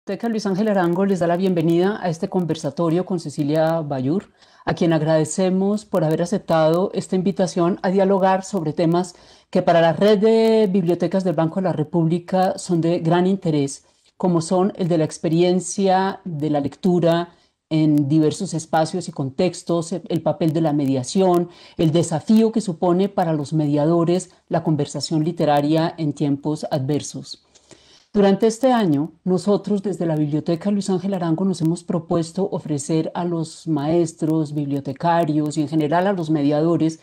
Biblioteca Luis Ángel Arango les da la bienvenida a este conversatorio con Cecilia Bayur, a quien agradecemos por haber aceptado esta invitación a dialogar sobre temas que para la red de bibliotecas del Banco de la República son de gran interés, como son el de la experiencia de la lectura en diversos espacios y contextos, el papel de la mediación, el desafío que supone para los mediadores la conversación literaria en tiempos adversos. Durante este año, nosotros desde la Biblioteca Luis Ángel Arango nos hemos propuesto ofrecer a los maestros, bibliotecarios y en general a los mediadores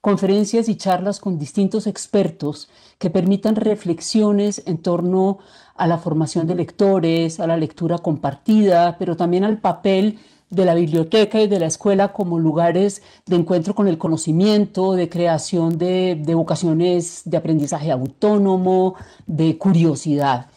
conferencias y charlas con distintos expertos que permitan reflexiones en torno a la formación de lectores, a la lectura compartida, pero también al papel de la biblioteca y de la escuela como lugares de encuentro con el conocimiento, de creación de vocaciones de aprendizaje autónomo, de curiosidad.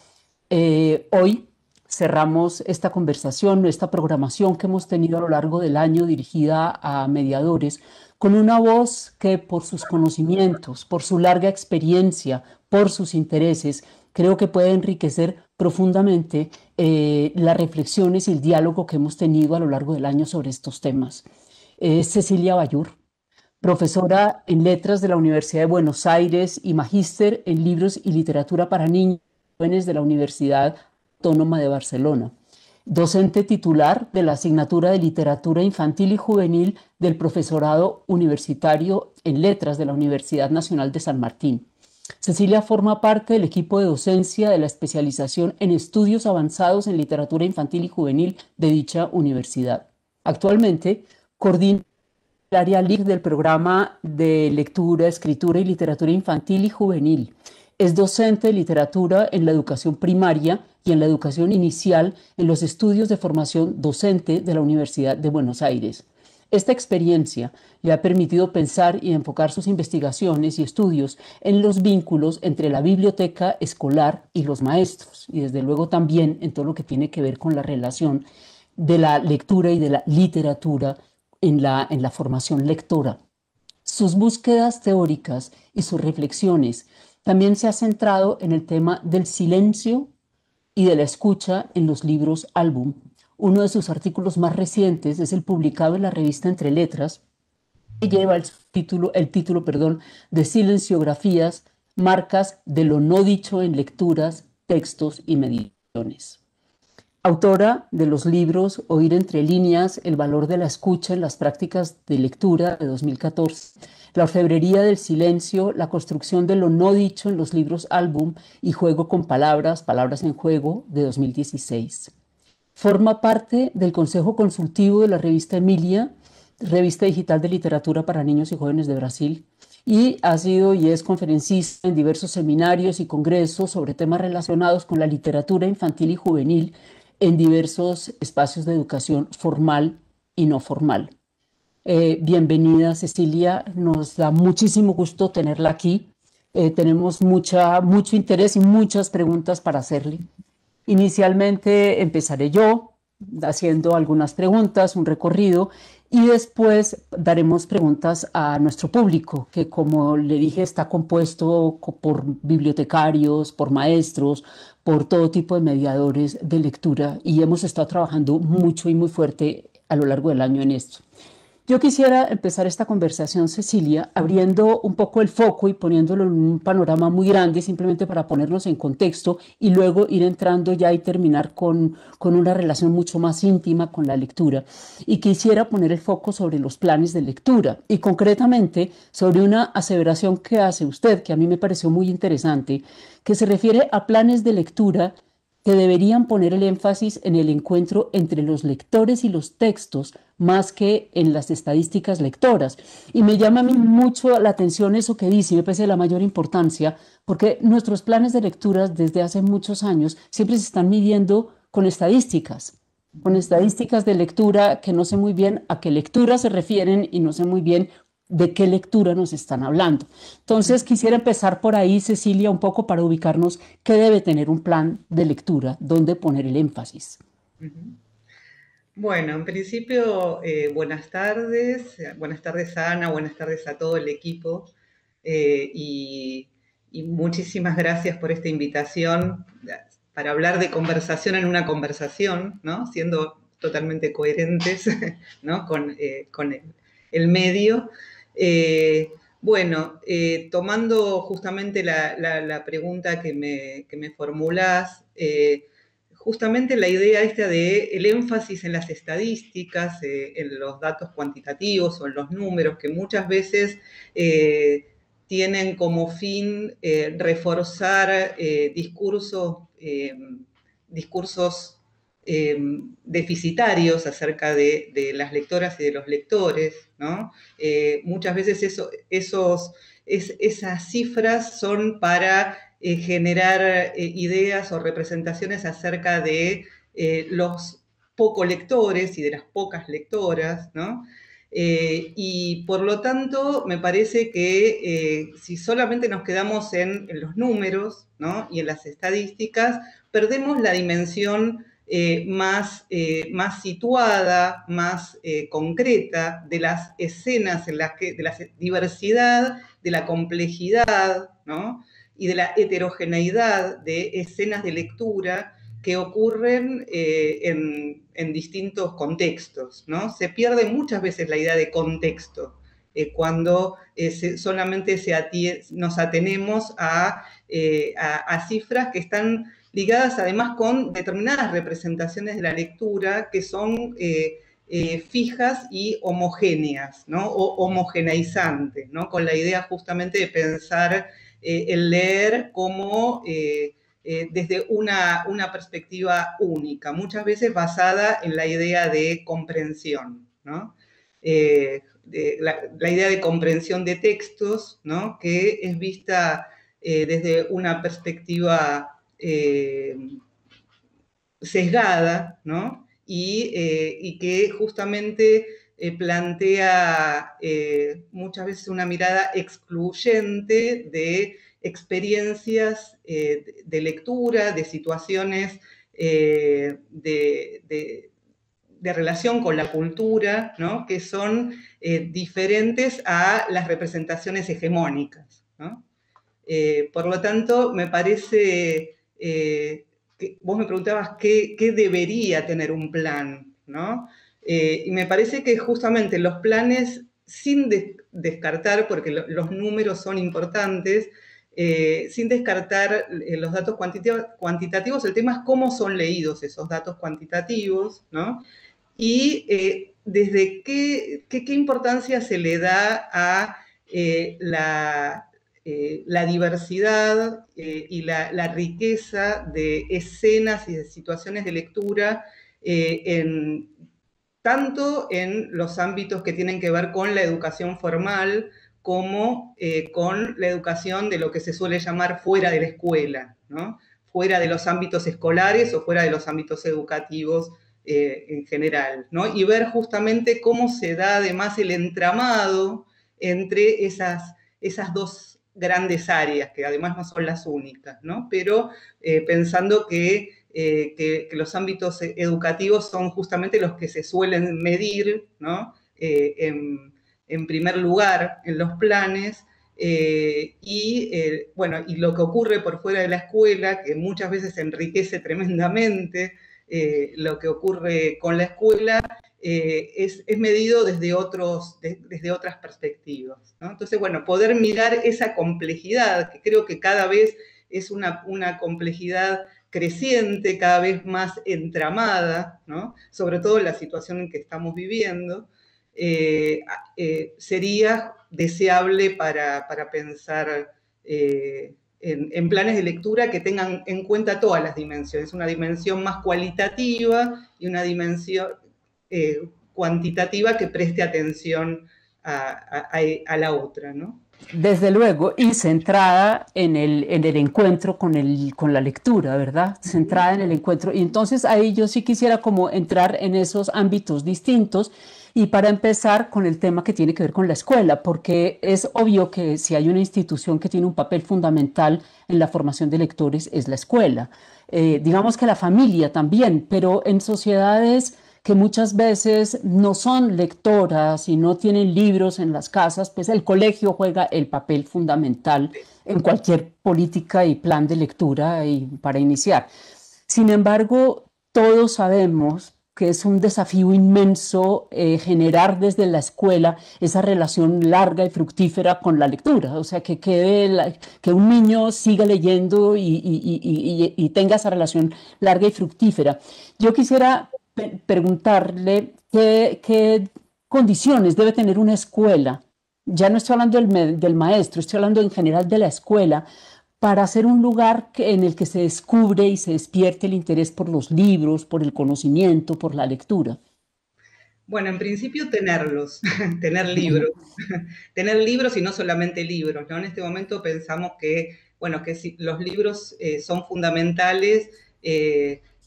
Hoy cerramos esta conversación, esta programación que hemos tenido a lo largo del año dirigida a mediadores, con una voz que por sus conocimientos, por su larga experiencia, por sus intereses, creo que puede enriquecer profundamente las reflexiones y el diálogo que hemos tenido a lo largo del año sobre estos temas. Cecilia Bayur, profesora en Letras de la Universidad de Buenos Aires y magíster en Libros y Literatura para Niños y Jóvenes de la Universidad Autónoma de Barcelona. Docente titular de la asignatura de Literatura Infantil y Juvenil del Profesorado Universitario en Letras de la Universidad Nacional de San Martín. Cecilia forma parte del equipo de docencia de la especialización en estudios avanzados en literatura infantil y juvenil de dicha universidad. Actualmente coordina el área LIC del programa de lectura, escritura y literatura infantil y juvenil. Es docente de literatura en la educación primaria y en la educación inicial en los estudios de formación docente de la Universidad de Buenos Aires. Esta experiencia le ha permitido pensar y enfocar sus investigaciones y estudios en los vínculos entre la biblioteca escolar y los maestros, y desde luego también en todo lo que tiene que ver con la relación de la lectura y de la literatura en la formación lectora. Sus búsquedas teóricas y sus reflexiones también se ha centrado en el tema del silencio y de la escucha en los libros álbum. Uno de sus artículos más recientes es el publicado en la revista Entre Letras, que lleva el título de Silenciografías, marcas de lo no dicho en lecturas, textos y meditaciones. Autora de los libros Oír entre líneas, El valor de la escucha en las prácticas de lectura de 2014, La orfebrería del silencio, La construcción de lo no dicho en los libros álbum y Juego con palabras, Palabras en juego de 2016. Forma parte del Consejo Consultivo de la revista Emilia, revista digital de literatura para niños y jóvenes de Brasil, y ha sido y es conferencista en diversos seminarios y congresos sobre temas relacionados con la literatura infantil y juvenil en diversos espacios de educación formal y no formal. Bienvenida, Cecilia, nos da muchísimo gusto tenerla aquí. Tenemos mucho interés y muchas preguntas para hacerle. Inicialmente empezaré yo haciendo algunas preguntas, un recorrido, y después daremos preguntas a nuestro público, que como le dije está compuesto por bibliotecarios, por maestros, por todo tipo de mediadores de lectura, y hemos estado trabajando mucho y muy fuerte a lo largo del año en esto. Yo quisiera empezar esta conversación, Cecilia, abriendo un poco el foco y poniéndolo en un panorama muy grande, simplemente para ponernos en contexto y luego ir entrando ya y terminar con una relación mucho más íntima con la lectura. Y quisiera poner el foco sobre los planes de lectura y concretamente sobre una aseveración que hace usted, que a mí me pareció muy interesante, que se refiere a planes de lectura que deberían poner el énfasis en el encuentro entre los lectores y los textos más que en las estadísticas lectoras. Y me llama a mí mucho la atención eso que dice, y me parece de la mayor importancia, porque nuestros planes de lecturas desde hace muchos años siempre se están midiendo con estadísticas de lectura que no sé muy bien a qué lectura se refieren y no sé muy bien de qué lectura nos están hablando. Entonces, quisiera empezar por ahí, Cecilia, un poco para ubicarnos qué debe tener un plan de lectura, dónde poner el énfasis. Bueno, en principio, buenas tardes Ana, buenas tardes a todo el equipo y muchísimas gracias por esta invitación. para hablar de conversación en una conversación, ¿no? Siendo totalmente coherentes, ¿no? Con el medio. Bueno, tomando justamente la pregunta que me formulás, justamente la idea esta de el énfasis en las estadísticas, en los datos cuantitativos o en los números, que muchas veces tienen como fin reforzar discursos deficitarios acerca de las lectoras y de los lectores, ¿no? Muchas veces esas cifras son para generar ideas o representaciones acerca de los pocos lectores y de las pocas lectoras, ¿no? Y por lo tanto, me parece que si solamente nos quedamos en los números, ¿no? Y en las estadísticas, perdemos la dimensión más situada, más concreta de las escenas en las que, de la diversidad, de la complejidad, ¿no? Y de la heterogeneidad de escenas de lectura que ocurren en distintos contextos, ¿no? Se pierde muchas veces la idea de contexto cuando solamente nos atenemos a cifras que están ligadas además con determinadas representaciones de la lectura que son fijas y homogéneas, ¿no? O homogeneizantes, ¿no? Con la idea justamente de pensar el leer como desde una perspectiva única, muchas veces basada en la idea de comprensión, ¿no? La idea de comprensión de textos, ¿no? Que es vista desde una perspectiva sesgada, ¿no? Y que justamente plantea muchas veces una mirada excluyente de experiencias de lectura, de situaciones de relación con la cultura, ¿no? Que son diferentes a las representaciones hegemónicas, ¿no? Por lo tanto, me parece que vos me preguntabas qué debería tener un plan, ¿no? Y me parece que justamente los planes, sin descartar, porque los números son importantes, sin descartar los datos cuantitativos, el tema es cómo son leídos esos datos cuantitativos, ¿no? Y desde qué importancia se le da a la diversidad y la riqueza de escenas y de situaciones de lectura tanto en los ámbitos que tienen que ver con la educación formal como con la educación de lo que se suele llamar fuera de la escuela, ¿no? Fuera de los ámbitos escolares o fuera de los ámbitos educativos en general, ¿no? Y ver justamente cómo se da además el entramado entre esas dos grandes áreas, que además no son las únicas, ¿no? Pero pensando que los ámbitos educativos son justamente los que se suelen medir, ¿no? En primer lugar en los planes, bueno, y lo que ocurre por fuera de la escuela, que muchas veces enriquece tremendamente lo que ocurre con la escuela, es medido desde otras perspectivas, ¿no? Entonces, bueno, poder mirar esa complejidad, que creo que cada vez es una complejidad creciente, cada vez más entramada, ¿no? Sobre todo en la situación en que estamos viviendo, sería deseable para pensar en planes de lectura que tengan en cuenta todas las dimensiones, una dimensión más cualitativa y una dimensión cuantitativa que preste atención a la otra, ¿no? Desde luego, y centrada en el encuentro con la lectura, ¿verdad? Centrada en el encuentro. Y entonces ahí yo sí quisiera como entrar en esos ámbitos distintos y para empezar con el tema que tiene que ver con la escuela, porque es obvio que si hay una institución que tiene un papel fundamental en la formación de lectores es la escuela. Digamos que la familia también, pero en sociedades que muchas veces no son lectoras y no tienen libros en las casas, pues el colegio juega el papel fundamental en cualquier política y plan de lectura y para iniciar. Sin embargo, todos sabemos que es un desafío inmenso generar desde la escuela esa relación larga y fructífera con la lectura, o sea, que un niño siga leyendo y tenga esa relación larga y fructífera. Yo quisiera preguntarle qué condiciones debe tener una escuela. Ya no estoy hablando del maestro, estoy hablando en general de la escuela para ser un lugar en el que se descubre y se despierte el interés por los libros, por el conocimiento, por la lectura. Bueno, en principio tenerlos, tener libros, tener libros y no solamente libros, ¿no? En este momento pensamos que, bueno, que si los libros son fundamentales,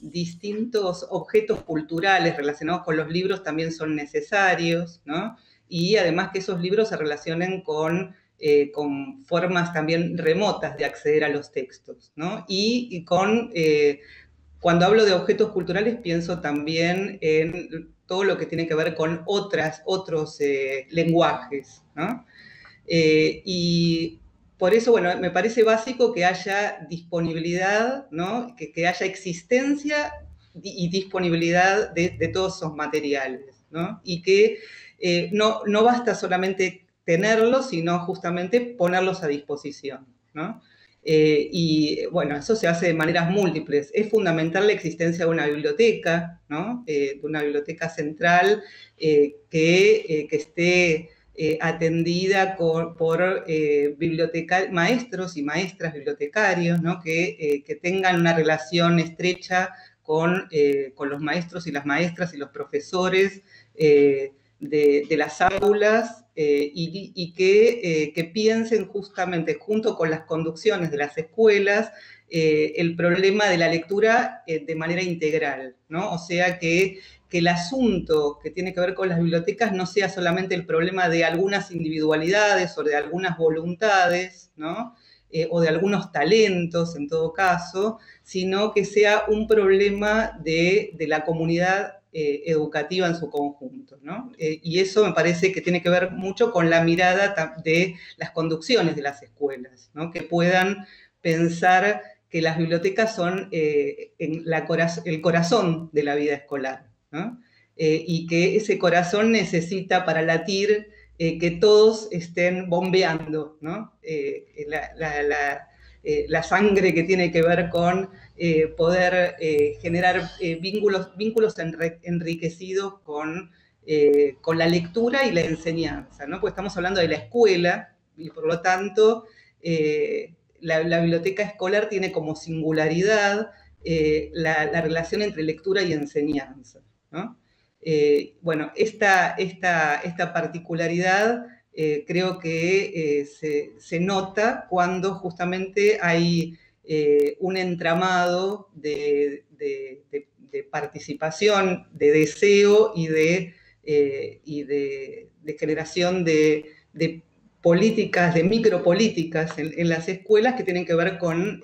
distintos objetos culturales relacionados con los libros también son necesarios, ¿no? Y además que esos libros se relacionen con formas también remotas de acceder a los textos, ¿no? Cuando hablo de objetos culturales pienso también en todo lo que tiene que ver con otros lenguajes, ¿no? Y por eso, bueno, me parece básico que haya disponibilidad, ¿no? Que haya existencia y disponibilidad de todos esos materiales, ¿no? Y que no basta solamente tenerlos, sino justamente ponerlos a disposición, ¿no? Y bueno, eso se hace de maneras múltiples. Es fundamental la existencia de una biblioteca, ¿no? De una biblioteca central que esté atendida por maestros y maestras bibliotecarios, ¿no? Que tengan una relación estrecha con los maestros y las maestras y los profesores de las aulas que piensen justamente junto con las conducciones de las escuelas el problema de la lectura de manera integral, ¿no? O sea que el asunto que tiene que ver con las bibliotecas no sea solamente el problema de algunas individualidades o de algunas voluntades, ¿no? O de algunos talentos en todo caso, sino que sea un problema de la comunidad educativa en su conjunto, ¿no? Y eso me parece que tiene que ver mucho con la mirada de las conducciones de las escuelas, ¿no? Que puedan pensar que las bibliotecas son el corazón de la vida escolar, ¿no? Y que ese corazón necesita para latir que todos estén bombeando, ¿no? La sangre que tiene que ver con poder generar vínculos enriquecidos con la lectura y la enseñanza, ¿no? Porque estamos hablando de la escuela y por lo tanto la biblioteca escolar tiene como singularidad la relación entre lectura y enseñanza, ¿no? Bueno, esta particularidad creo que se nota cuando justamente hay un entramado de participación, de deseo y de generación de políticas, de micropolíticas en las escuelas que tienen que ver con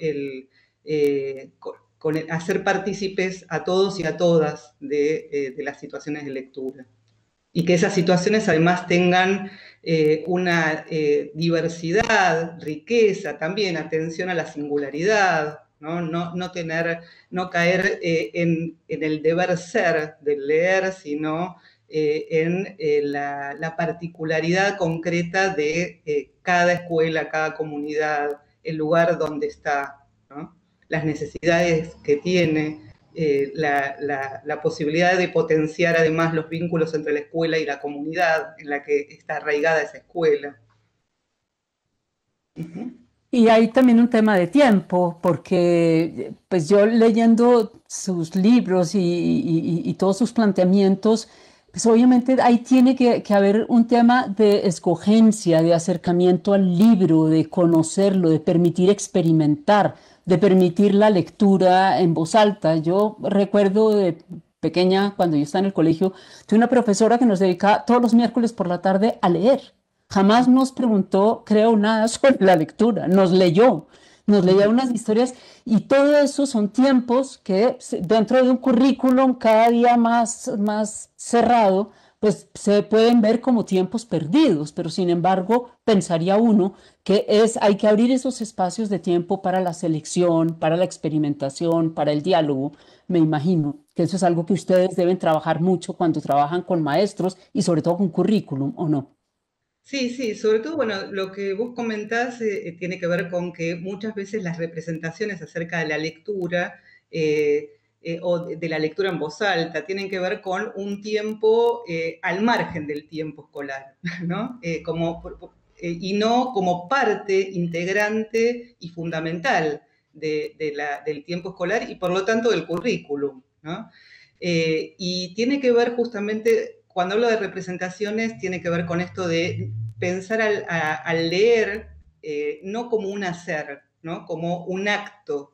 hacer partícipes a todos y a todas de las situaciones de lectura. Y que esas situaciones además tengan una diversidad, riqueza, también atención a la singularidad, ¿no? No caer en el deber ser del leer, sino en la particularidad concreta de cada escuela, cada comunidad, el lugar donde está, ¿no? Las necesidades que tiene, la posibilidad de potenciar además los vínculos entre la escuela y la comunidad en la que está arraigada esa escuela. Y hay también un tema de tiempo, porque pues yo leyendo sus libros y todos sus planteamientos, pues obviamente ahí tiene que haber un tema de escogencia, de acercamiento al libro, de conocerlo, de permitir experimentar, de permitir la lectura en voz alta. Yo recuerdo de pequeña, cuando yo estaba en el colegio, tuve una profesora que nos dedicaba todos los miércoles por la tarde a leer. Jamás nos preguntó, creo, nada sobre la lectura, nos leía unas historias y todo eso son tiempos que dentro de un currículum cada día más cerrado, pues se pueden ver como tiempos perdidos, pero sin embargo, pensaría uno que hay que abrir esos espacios de tiempo para la selección, para la experimentación, para el diálogo. Me imagino que eso es algo que ustedes deben trabajar mucho cuando trabajan con maestros y sobre todo con currículum, ¿o no? Sí, sí, sobre todo, bueno, lo que vos comentás tiene que ver con que muchas veces las representaciones acerca de la lectura o de la lectura en voz alta tienen que ver con un tiempo al margen del tiempo escolar, ¿no? Y no como parte integrante y fundamental del tiempo escolar y por lo tanto del currículum, ¿no? Y tiene que ver justamente, cuando hablo de representaciones, tiene que ver con esto de pensar al leer no como un hacer, ¿no? Como un acto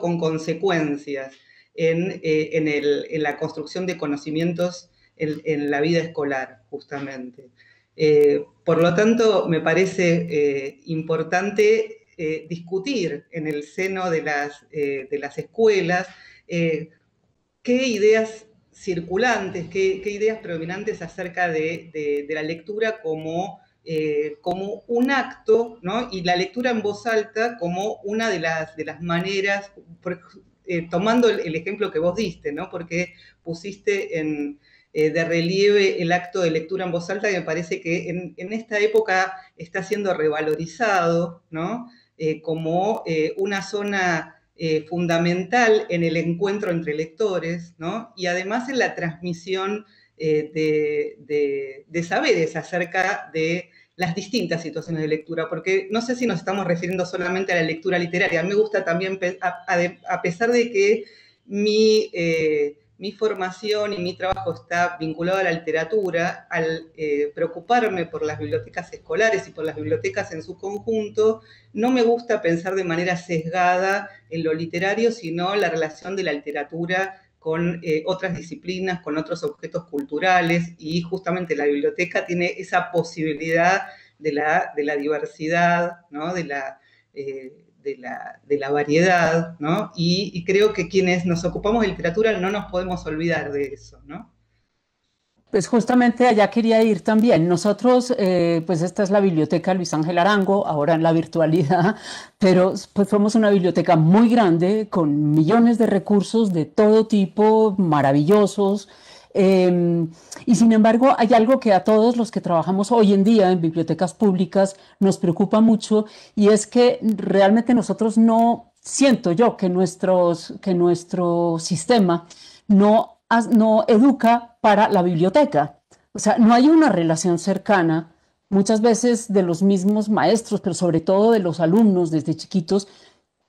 con consecuencias en la construcción de conocimientos en la vida escolar, justamente. Por lo tanto, me parece importante discutir en el seno de las escuelas qué ideas circulantes, qué ideas predominantes acerca de la lectura como un acto, ¿no? Y la lectura en voz alta como una de las maneras, tomando el ejemplo que vos diste, ¿no? Porque pusiste de relieve el acto de lectura en voz alta y me parece que en esta época está siendo revalorizado, ¿no? Como una zona fundamental en el encuentro entre lectores, ¿no? Y además en la transmisión de saberes acerca de las distintas situaciones de lectura, porque no sé si nos estamos refiriendo solamente a la lectura literaria. Me gusta también, a pesar de que mi formación y mi trabajo está vinculado a la literatura, al preocuparme por las bibliotecas escolares y por las bibliotecas en su conjunto, no me gusta pensar de manera sesgada en lo literario, sino la relación de la literatura con otras disciplinas, con otros objetos culturales, y justamente la biblioteca tiene esa posibilidad de la diversidad, ¿no? De la variedad, ¿no? Y creo que quienes nos ocupamos de literatura no nos podemos olvidar de eso, ¿no? Pues justamente allá quería ir también. Nosotros, pues esta es la biblioteca Luis Ángel Arango, ahora en la virtualidad, pero pues somos una biblioteca muy grande con millones de recursos de todo tipo, maravillosos. Eh, y sin embargo, hay algo que a todos los que trabajamos hoy en día en bibliotecas públicas nos preocupa mucho y es que realmente nosotros no, siento yo que nuestro sistema no educa para la biblioteca. O sea, no hay una relación cercana, muchas veces de los mismos maestros, pero sobre todo de los alumnos desde chiquitos,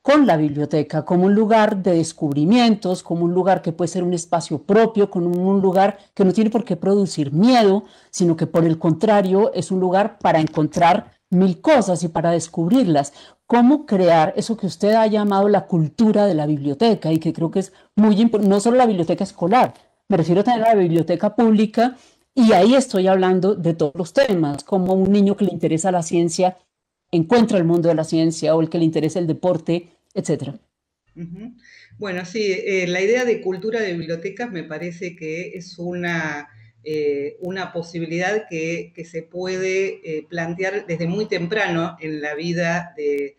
con la biblioteca, como un lugar de descubrimientos, como un lugar que puede ser un espacio propio, como un lugar que no tiene por qué producir miedo, sino que por el contrario es un lugar para encontrar mil cosas y para descubrirlas. Cómo crear eso que usted ha llamado la cultura de la biblioteca y que creo que es muy importante, no solo la biblioteca escolar, me refiero también a la biblioteca pública y ahí estoy hablando de todos los temas, como un niño que le interesa la ciencia encuentra el mundo de la ciencia o el que le interesa el deporte, etcétera. Ujú. Bueno, sí, la idea de cultura de bibliotecas me parece que es una posibilidad que se puede plantear desde muy temprano en la vida de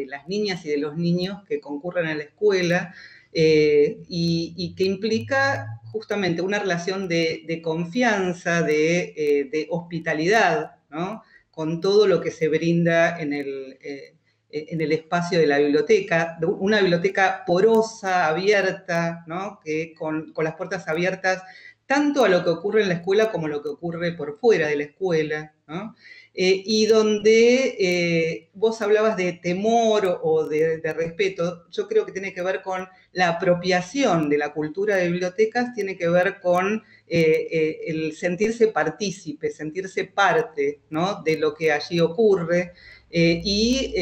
las niñas y de los niños que concurren a la escuela y que implica justamente una relación de confianza, de hospitalidad, ¿no? Con todo lo que se brinda en el espacio de la biblioteca, una biblioteca porosa, abierta, ¿no? Que con las puertas abiertas tanto a lo que ocurre en la escuela como a lo que ocurre por fuera de la escuela, ¿no? Y donde vos hablabas de temor o de respeto, yo creo que tiene que ver con la apropiación de la cultura de bibliotecas, tiene que ver con el sentirse partícipe, sentirse parte, ¿no? De lo que allí ocurre. Y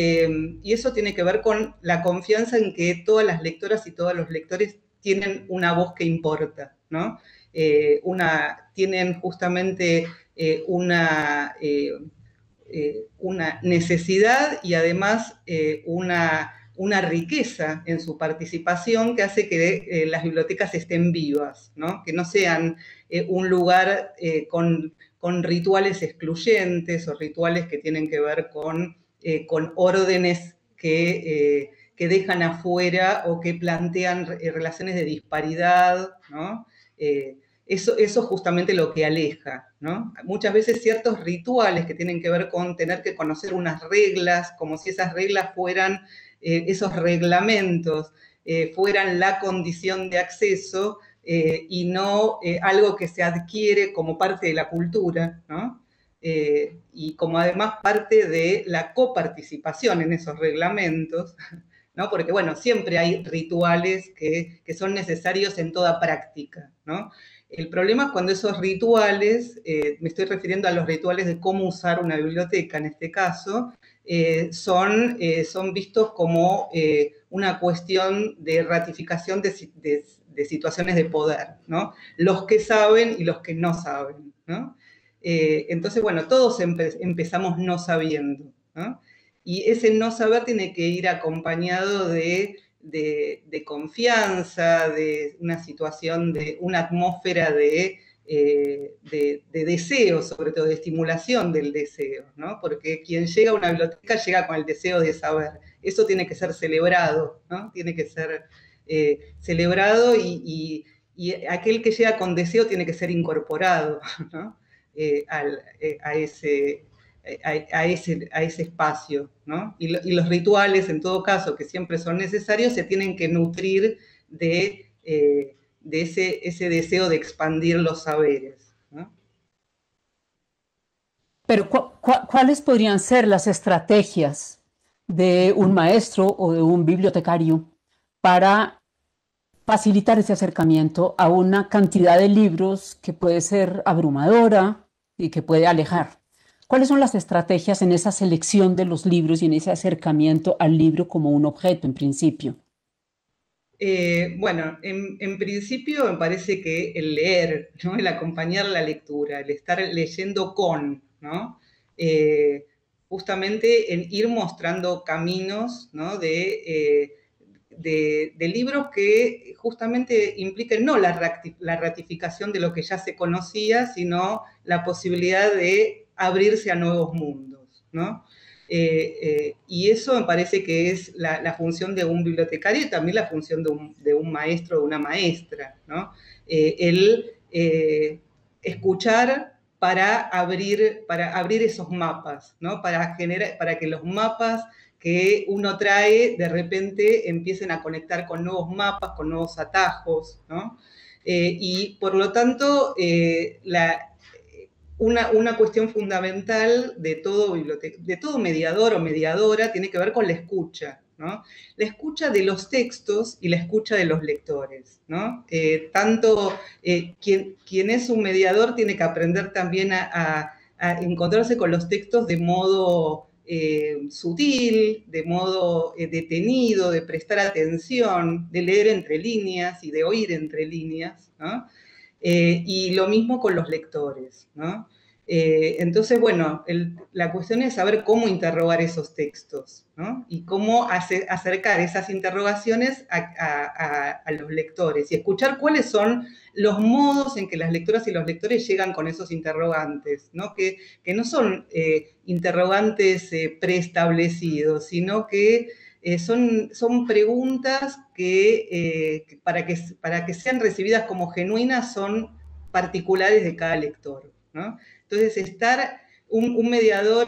eso tiene que ver con la confianza en que todas las lectoras y todos los lectores tienen una voz que importa, ¿no? Tienen justamente una necesidad y además una riqueza en su participación que hace que las bibliotecas estén vivas, ¿no? Que no sean un lugar con rituales excluyentes o rituales que tienen que ver con órdenes que dejan afuera o que plantean relaciones de disparidad, ¿no? Eso es justamente lo que aleja, ¿no? Muchas veces ciertos rituales que tienen que ver con tener que conocer unas reglas, como si esas reglas fueran, esos reglamentos, fueran la condición de acceso y no algo que se adquiere como parte de la cultura, ¿no? Y como además parte de la coparticipación en esos reglamentos, ¿no? Porque, bueno, siempre hay rituales que son necesarios en toda práctica, ¿no? El problema es cuando esos rituales, me estoy refiriendo a los rituales de cómo usar una biblioteca en este caso, son vistos como una cuestión de ratificación de situaciones de poder, ¿no? Los que saben y los que no saben, ¿no? Entonces, bueno, todos empezamos no sabiendo, ¿no? Y ese no saber tiene que ir acompañado de confianza, de una situación, de una atmósfera de deseo, sobre todo de estimulación del deseo, ¿no? Porque quien llega a una biblioteca llega con el deseo de saber. Eso tiene que ser celebrado, ¿no? Tiene que ser celebrado y aquel que llega con deseo tiene que ser incorporado, ¿no? A ese espacio, ¿no? Y los rituales, en todo caso, que siempre son necesarios, se tienen que nutrir de ese deseo de expandir los saberes, ¿no? Pero ¿cuáles podrían ser las estrategias de un maestro o de un bibliotecario para facilitar ese acercamiento a una cantidad de libros que puede ser abrumadora y que puede alejar? ¿Cuáles son las estrategias en esa selección de los libros y en ese acercamiento al libro como un objeto en principio? Bueno, en principio me parece que el leer, ¿no? El acompañar la lectura, el estar leyendo con, ¿no? Justamente en ir mostrando caminos, ¿no? De libros que justamente impliquen no la ratificación de lo que ya se conocía, sino la posibilidad de abrirse a nuevos mundos, ¿no? Y eso me parece que es la función de un bibliotecario y también la función de un maestro o de una maestra, ¿no? El escuchar para abrir esos mapas, ¿no? Para que los mapas que uno trae de repente empiecen a conectar con nuevos mapas, con nuevos atajos, ¿no? Y por lo tanto, una cuestión fundamental de todo mediador o mediadora tiene que ver con la escucha, ¿no? La escucha de los textos y la escucha de los lectores, ¿no? Quien es un mediador tiene que aprender también a encontrarse con los textos de modo sutil, de modo detenido, de prestar atención, de leer entre líneas y de oír entre líneas, ¿no? Y lo mismo con los lectores, ¿no? Entonces, bueno, la cuestión es saber cómo interrogar esos textos, ¿no? Y cómo acercar esas interrogaciones a los lectores y escuchar cuáles son los modos en que las lectoras y los lectores llegan con esos interrogantes, ¿no? Que no son interrogantes preestablecidos, sino que son preguntas que para que sean recibidas como genuinas son particulares de cada lector, ¿no? Entonces, un mediador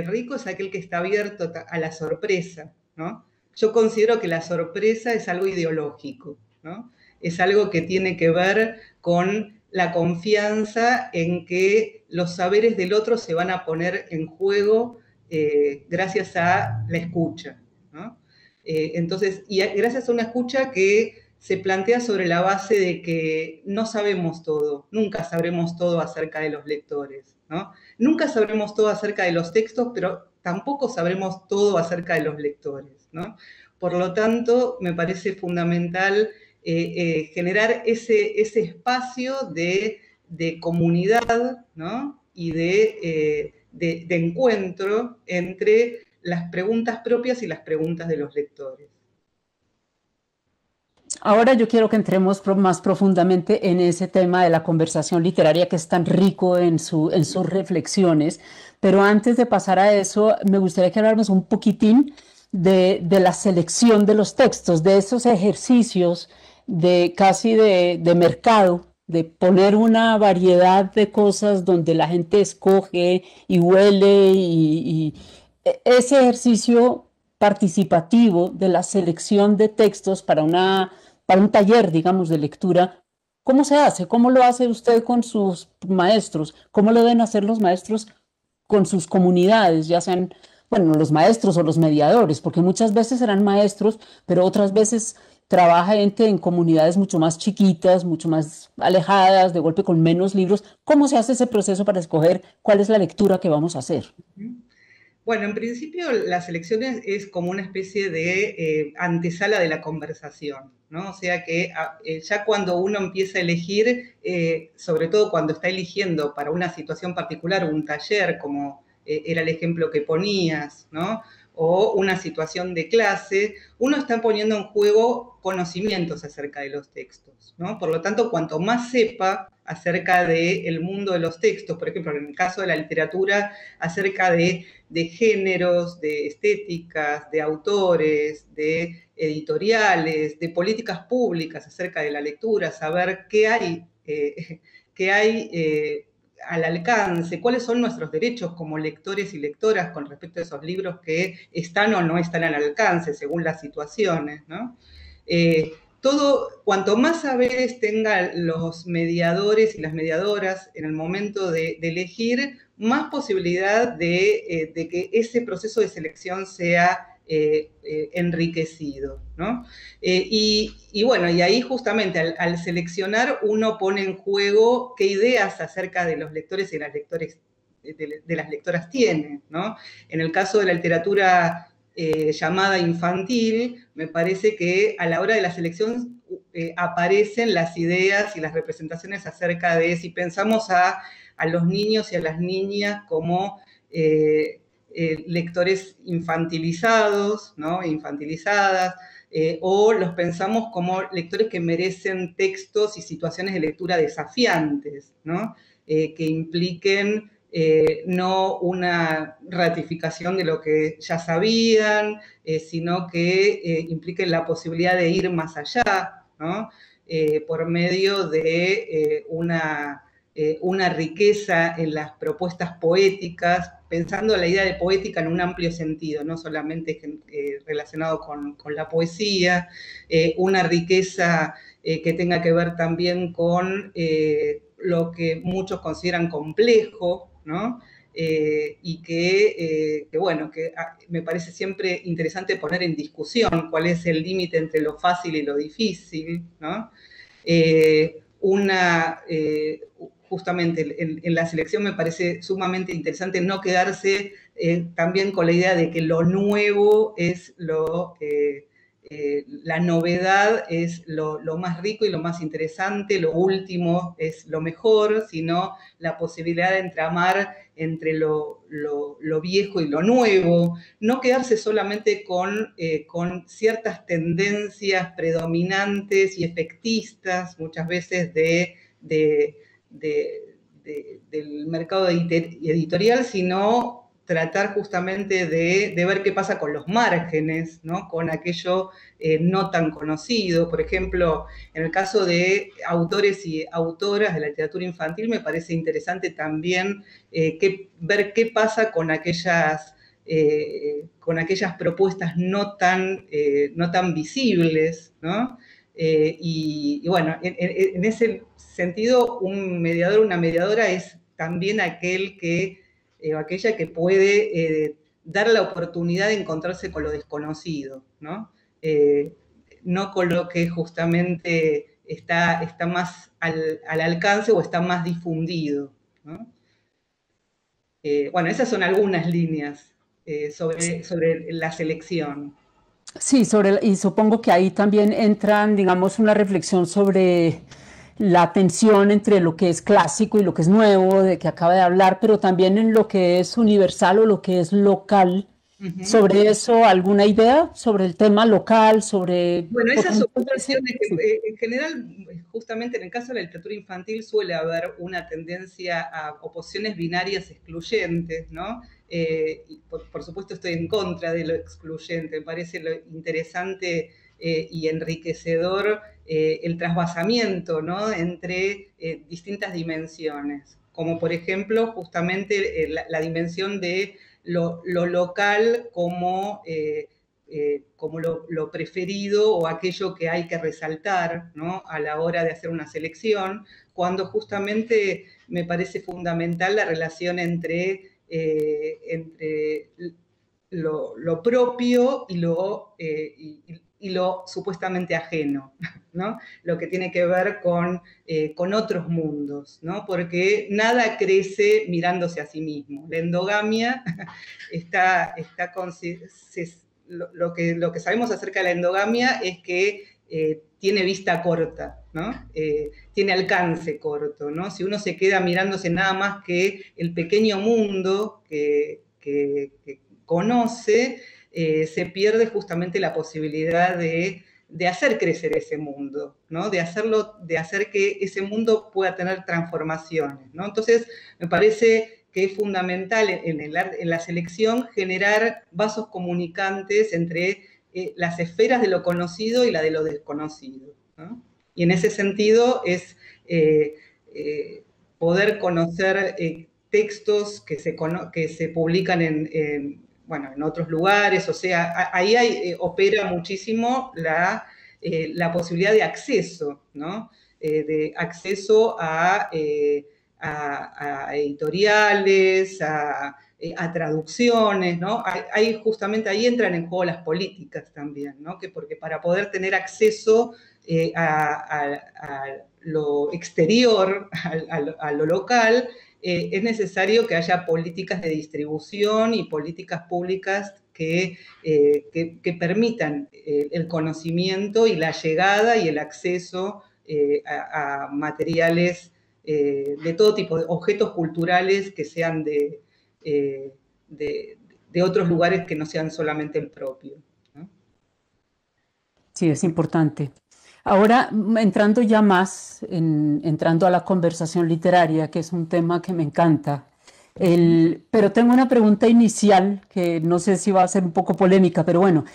rico es aquel que está abierto a la sorpresa, ¿no? Yo considero que la sorpresa es algo ideológico, ¿no? Es algo que tiene que ver con la confianza en que los saberes del otro se van a poner en juego gracias a la escucha, ¿no? Entonces, y gracias a una escucha que se plantea sobre la base de que no sabemos todo, nunca sabremos todo acerca de los lectores, ¿no? Nunca sabremos todo acerca de los textos, pero tampoco sabremos todo acerca de los lectores, ¿no? Por lo tanto, me parece fundamental generar ese espacio de comunidad, ¿no? Y de encuentro entre las preguntas propias y las preguntas de los lectores. Ahora yo quiero que entremos más profundamente en ese tema de la conversación literaria que es tan rico en sus reflexiones, pero antes de pasar a eso, me gustaría que habláramos un poquitín de la selección de los textos, de esos ejercicios de casi de mercado, de poner una variedad de cosas donde la gente escoge y huele ese ejercicio participativo de la selección de textos para un taller, digamos, de lectura. ¿Cómo se hace? ¿Cómo lo hace usted con sus maestros? ¿Cómo lo deben hacer los maestros con sus comunidades, ya sean, bueno, los maestros o los mediadores? Porque muchas veces serán maestros, pero otras veces trabaja gente en comunidades mucho más chiquitas, mucho más alejadas, de golpe con menos libros. ¿Cómo se hace ese proceso para escoger cuál es la lectura que vamos a hacer? Bueno, en principio la selección es como una especie de antesala de la conversación, ¿no? O sea que ya cuando uno empieza a elegir, sobre todo cuando está eligiendo para una situación particular un taller, como era el ejemplo que ponías, ¿no? O una situación de clase, uno está poniendo en juego conocimientos acerca de los textos, ¿no? Por lo tanto, cuanto más sepa acerca del mundo de los textos, por ejemplo, en el caso de la literatura, acerca de géneros, de estéticas, de autores, de editoriales, de políticas públicas acerca de la lectura, saber qué hay al alcance, cuáles son nuestros derechos como lectores y lectoras con respecto a esos libros que están o no están al alcance según las situaciones, ¿no? Cuanto más saberes tengan los mediadores y las mediadoras en el momento de elegir, más posibilidad de que ese proceso de selección sea enriquecido, ¿no? Bueno, y ahí justamente al seleccionar uno pone en juego qué ideas acerca de los lectores y las de las lectoras tiene, ¿no? En el caso de la literatura llamada infantil, me parece que a la hora de la selección aparecen las ideas y las representaciones acerca de, si pensamos a los niños y a las niñas como lectores infantilizados, ¿no? Infantilizadas, o los pensamos como lectores que merecen textos y situaciones de lectura desafiantes, ¿no? Que impliquen no una ratificación de lo que ya sabían, sino que impliquen la posibilidad de ir más allá, ¿no? Por medio de una riqueza en las propuestas poéticas, pensando la idea de poética en un amplio sentido, no solamente relacionado con la poesía, una riqueza que tenga que ver también con lo que muchos consideran complejo, ¿no? Y bueno, que me parece siempre interesante poner en discusión cuál es el límite entre lo fácil y lo difícil, ¿no? Justamente en la selección me parece sumamente interesante no quedarse también con la idea de que lo nuevo es la novedad es lo más rico y lo más interesante, lo último es lo mejor, sino la posibilidad de entramar entre lo viejo y lo nuevo, no quedarse solamente con ciertas tendencias predominantes y efectistas, muchas veces del mercado editorial, sino tratar justamente de ver qué pasa con los márgenes, ¿no? Con aquello no tan conocido. Por ejemplo, en el caso de autores y autoras de la literatura infantil, me parece interesante también ver qué pasa con aquellas propuestas no tan visibles, ¿no? Bueno, en ese sentido, un mediador, una mediadora es también aquella que puede dar la oportunidad de encontrarse con lo desconocido, ¿no? No con lo que justamente está más al alcance o está más difundido, ¿no? Bueno, esas son algunas líneas sobre la selección. Sí, y supongo que ahí también entran, digamos, una reflexión sobre la tensión entre lo que es clásico y lo que es nuevo, de que acaba de hablar, pero también en lo que es universal o lo que es local Ujú. Sobre eso, ¿alguna idea sobre el tema local, sobre... Bueno, porque esas muchas veces... ocupaciones Sí, que en general, justamente en el caso de la literatura infantil, suele haber una tendencia a oposiciones binarias excluyentes, ¿no? Y por supuesto estoy en contra de lo excluyente, me parece lo interesante y enriquecedor el trasvasamiento, ¿no? Entre distintas dimensiones, como por ejemplo justamente la dimensión de lo local como como lo preferido o aquello que hay que resaltar, ¿no? A la hora de hacer una selección, cuando justamente me parece fundamental la relación entre lo propio y lo supuestamente ajeno, ¿no? Lo que tiene que ver con otros mundos, ¿no? Porque nada crece mirándose a sí mismo. La endogamia está lo que sabemos acerca de la endogamia es que tiene vista corta, ¿no? Tiene alcance corto, ¿no? Si uno se queda mirándose nada más que el pequeño mundo que conoce, se pierde justamente la posibilidad de hacer crecer ese mundo, ¿no? De hacer que ese mundo pueda tener transformaciones, ¿no? Entonces, me parece que es fundamental en la selección generar vasos comunicantes entre las esferas de lo conocido y la de lo desconocido, ¿no? Y en ese sentido es eh, eh, poder conocer textos que se publican bueno, en otros lugares, o sea, ahí opera muchísimo la posibilidad de acceso, ¿no? De acceso a editoriales, a traducciones, ¿no? Justamente ahí entran en juego las políticas también, ¿no? Porque para poder tener acceso a lo exterior, a lo local, es necesario que haya políticas de distribución y políticas públicas que permitan el conocimiento y la llegada y el acceso a materiales de todo tipo, de objetos culturales que sean eh, de otros lugares que no sean solamente el propio, ¿no? sí, es importante. Ahora, entrando ya más, entrando a la conversación literaria, que es un tema que me encanta, pero tengo una pregunta inicial que no sé si va a ser un poco polémica, pero bueno,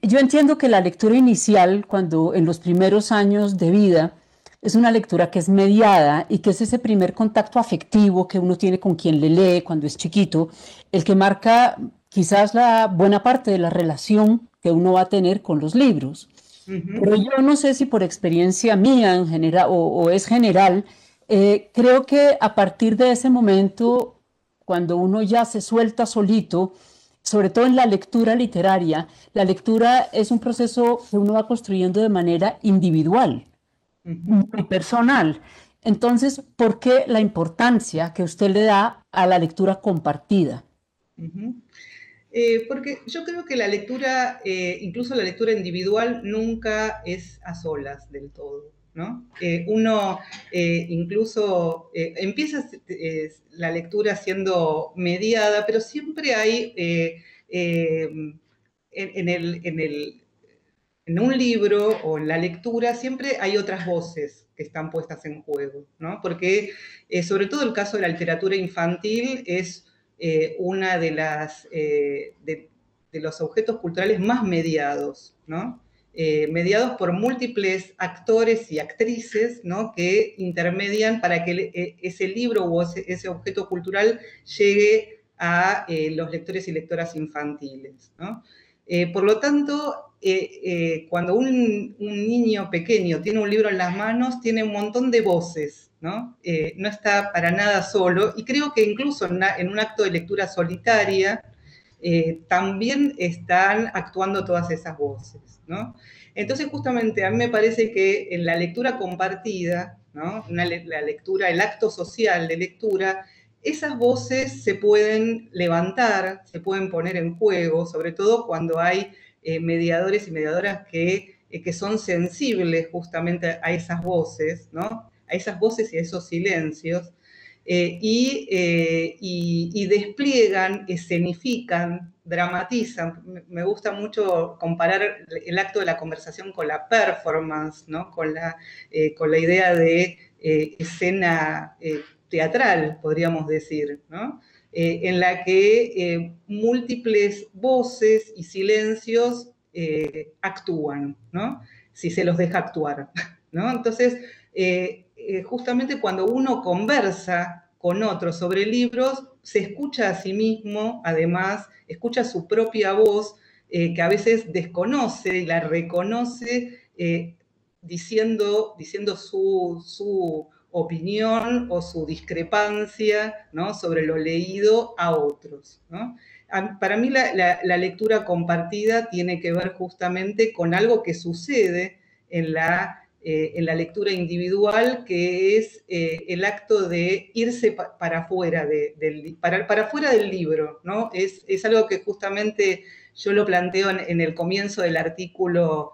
yo entiendo que la lectura inicial, cuando en los primeros años de vida, es una lectura que es mediada y que es ese primer contacto afectivo que uno tiene con quien le lee cuando es chiquito, el que marca quizás la buena parte de la relación que uno va a tener con los libros. Uh -huh. Pero yo no sé si por experiencia mía en general o es general, creo que a partir de ese momento, cuando uno ya se suelta solito, sobre todo en la lectura literaria, la lectura es un proceso que uno va construyendo de manera individual, Uh -huh. muy personal. Entonces, ¿por qué la importancia que usted le da a la lectura compartida? Uh -huh. Porque yo creo que la lectura, incluso la lectura individual, nunca es a solas del todo, ¿no? Uno incluso empieza la lectura siendo mediada, pero siempre hay en un libro o en la lectura siempre hay otras voces que están puestas en juego, ¿no? Porque sobre todo el caso de la literatura infantil es una de los objetos culturales más mediados, ¿no? Mediados por múltiples actores y actrices, ¿no? Que intermedian para que ese libro o ese objeto cultural llegue a los lectores y lectoras infantiles, ¿no? Por lo tanto, cuando un niño pequeño tiene un libro en las manos, tiene un montón de voces, ¿no? No está para nada solo, y creo que incluso en un acto de lectura solitaria también están actuando todas esas voces, ¿no? Entonces, justamente a mí me parece que en la lectura compartida, ¿no? La lectura, el acto social de lectura, esas voces se pueden levantar, se pueden poner en juego, sobre todo cuando hay mediadores y mediadoras que son sensibles justamente a esas voces, ¿no? A esas voces y a esos silencios. y despliegan, escenifican, dramatizan. Me gusta mucho comparar el acto de la conversación con la performance, ¿no? Con la idea de escena teatral, podríamos decir, ¿no? En la que múltiples voces y silencios actúan, ¿no? Si se los deja actuar, ¿no? Entonces, justamente cuando uno conversa con otros sobre libros, se escucha a sí mismo, además, escucha su propia voz, que a veces desconoce y la reconoce diciendo su opinión o su discrepancia, ¿no? Sobre lo leído a otros, ¿no? Para mí la lectura compartida tiene que ver justamente con algo que sucede en la lectura individual, que es el acto de irse para afuera, para afuera del libro, ¿no? Es algo que justamente yo lo planteo en el comienzo del artículo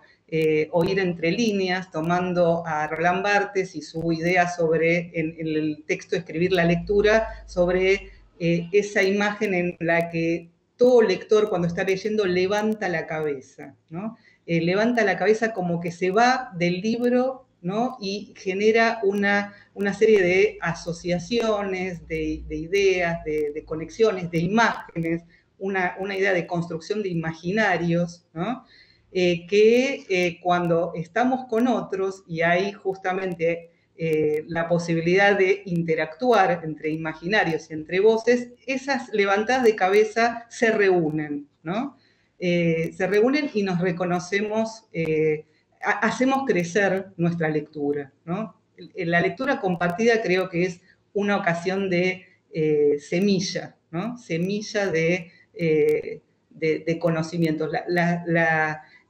Oír entre líneas, tomando a Roland Barthes y su idea sobre, en el texto Escribir la lectura, sobre esa imagen en la que todo lector cuando está leyendo levanta la cabeza, ¿no? Levanta la cabeza como que se va del libro, ¿no? Y genera una serie de asociaciones, de ideas, de conexiones, de imágenes, una idea de construcción de imaginarios, ¿no? Que cuando estamos con otros y hay justamente la posibilidad de interactuar entre imaginarios y entre voces, esas levantadas de cabeza se reúnen, ¿no? Se reúnen y nos reconocemos, hacemos crecer nuestra lectura, ¿no? La lectura compartida creo que es una ocasión de semilla, ¿no? Semilla de conocimientos.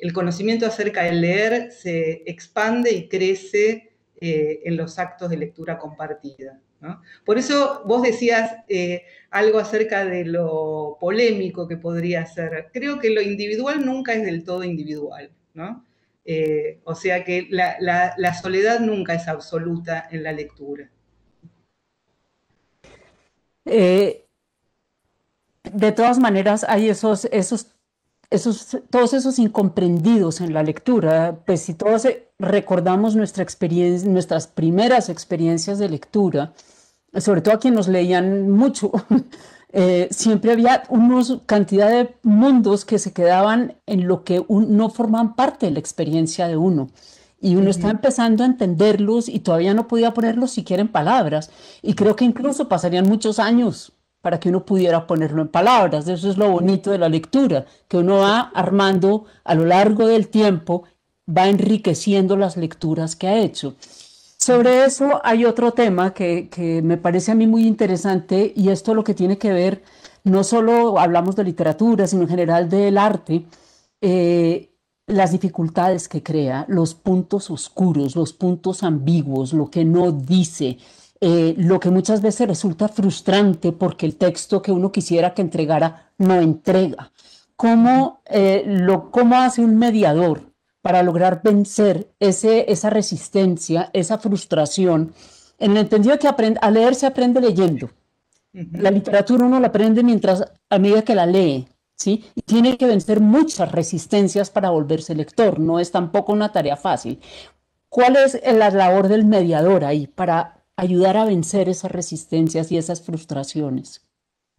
El conocimiento acerca del leer se expande y crece en los actos de lectura compartida, ¿no? Por eso vos decías algo acerca de lo polémico que podría ser. Creo que lo individual nunca es del todo individual, ¿no? O sea que la soledad nunca es absoluta en la lectura. Eh, de todas maneras, hay todos esos incomprendidos en la lectura. Pues si todos recordamos nuestra experiencia, nuestras primeras experiencias de lectura, sobre todo a quienes nos leían mucho, siempre había una cantidad de mundos que se quedaban en lo que no formaban parte de la experiencia de uno. Y uno está empezando a entenderlos y todavía no podía ponerlos siquiera en palabras. Y creo que incluso pasarían muchos años para que uno pudiera ponerlo en palabras. Eso es lo bonito de la lectura, que uno va armando a lo largo del tiempo, va enriqueciendo las lecturas que ha hecho. Sobre eso hay otro tema que me parece a mí muy interesante, y esto lo que tiene que ver, no solo hablamos de literatura, sino en general del arte, las dificultades que crea, los puntos oscuros, los puntos ambiguos, lo que no dice, lo que muchas veces resulta frustrante porque el texto que uno quisiera que entregara no entrega. ¿Cómo hace un mediador para lograr vencer esa resistencia, esa frustración, en el entendido de que a leer se aprende leyendo? La literatura uno la aprende a medida que la lee, ¿sí? Y tiene que vencer muchas resistencias para volverse lector. No es tampoco una tarea fácil. ¿Cuál es la labor del mediador ahí para ayudar a vencer esas resistencias y esas frustraciones?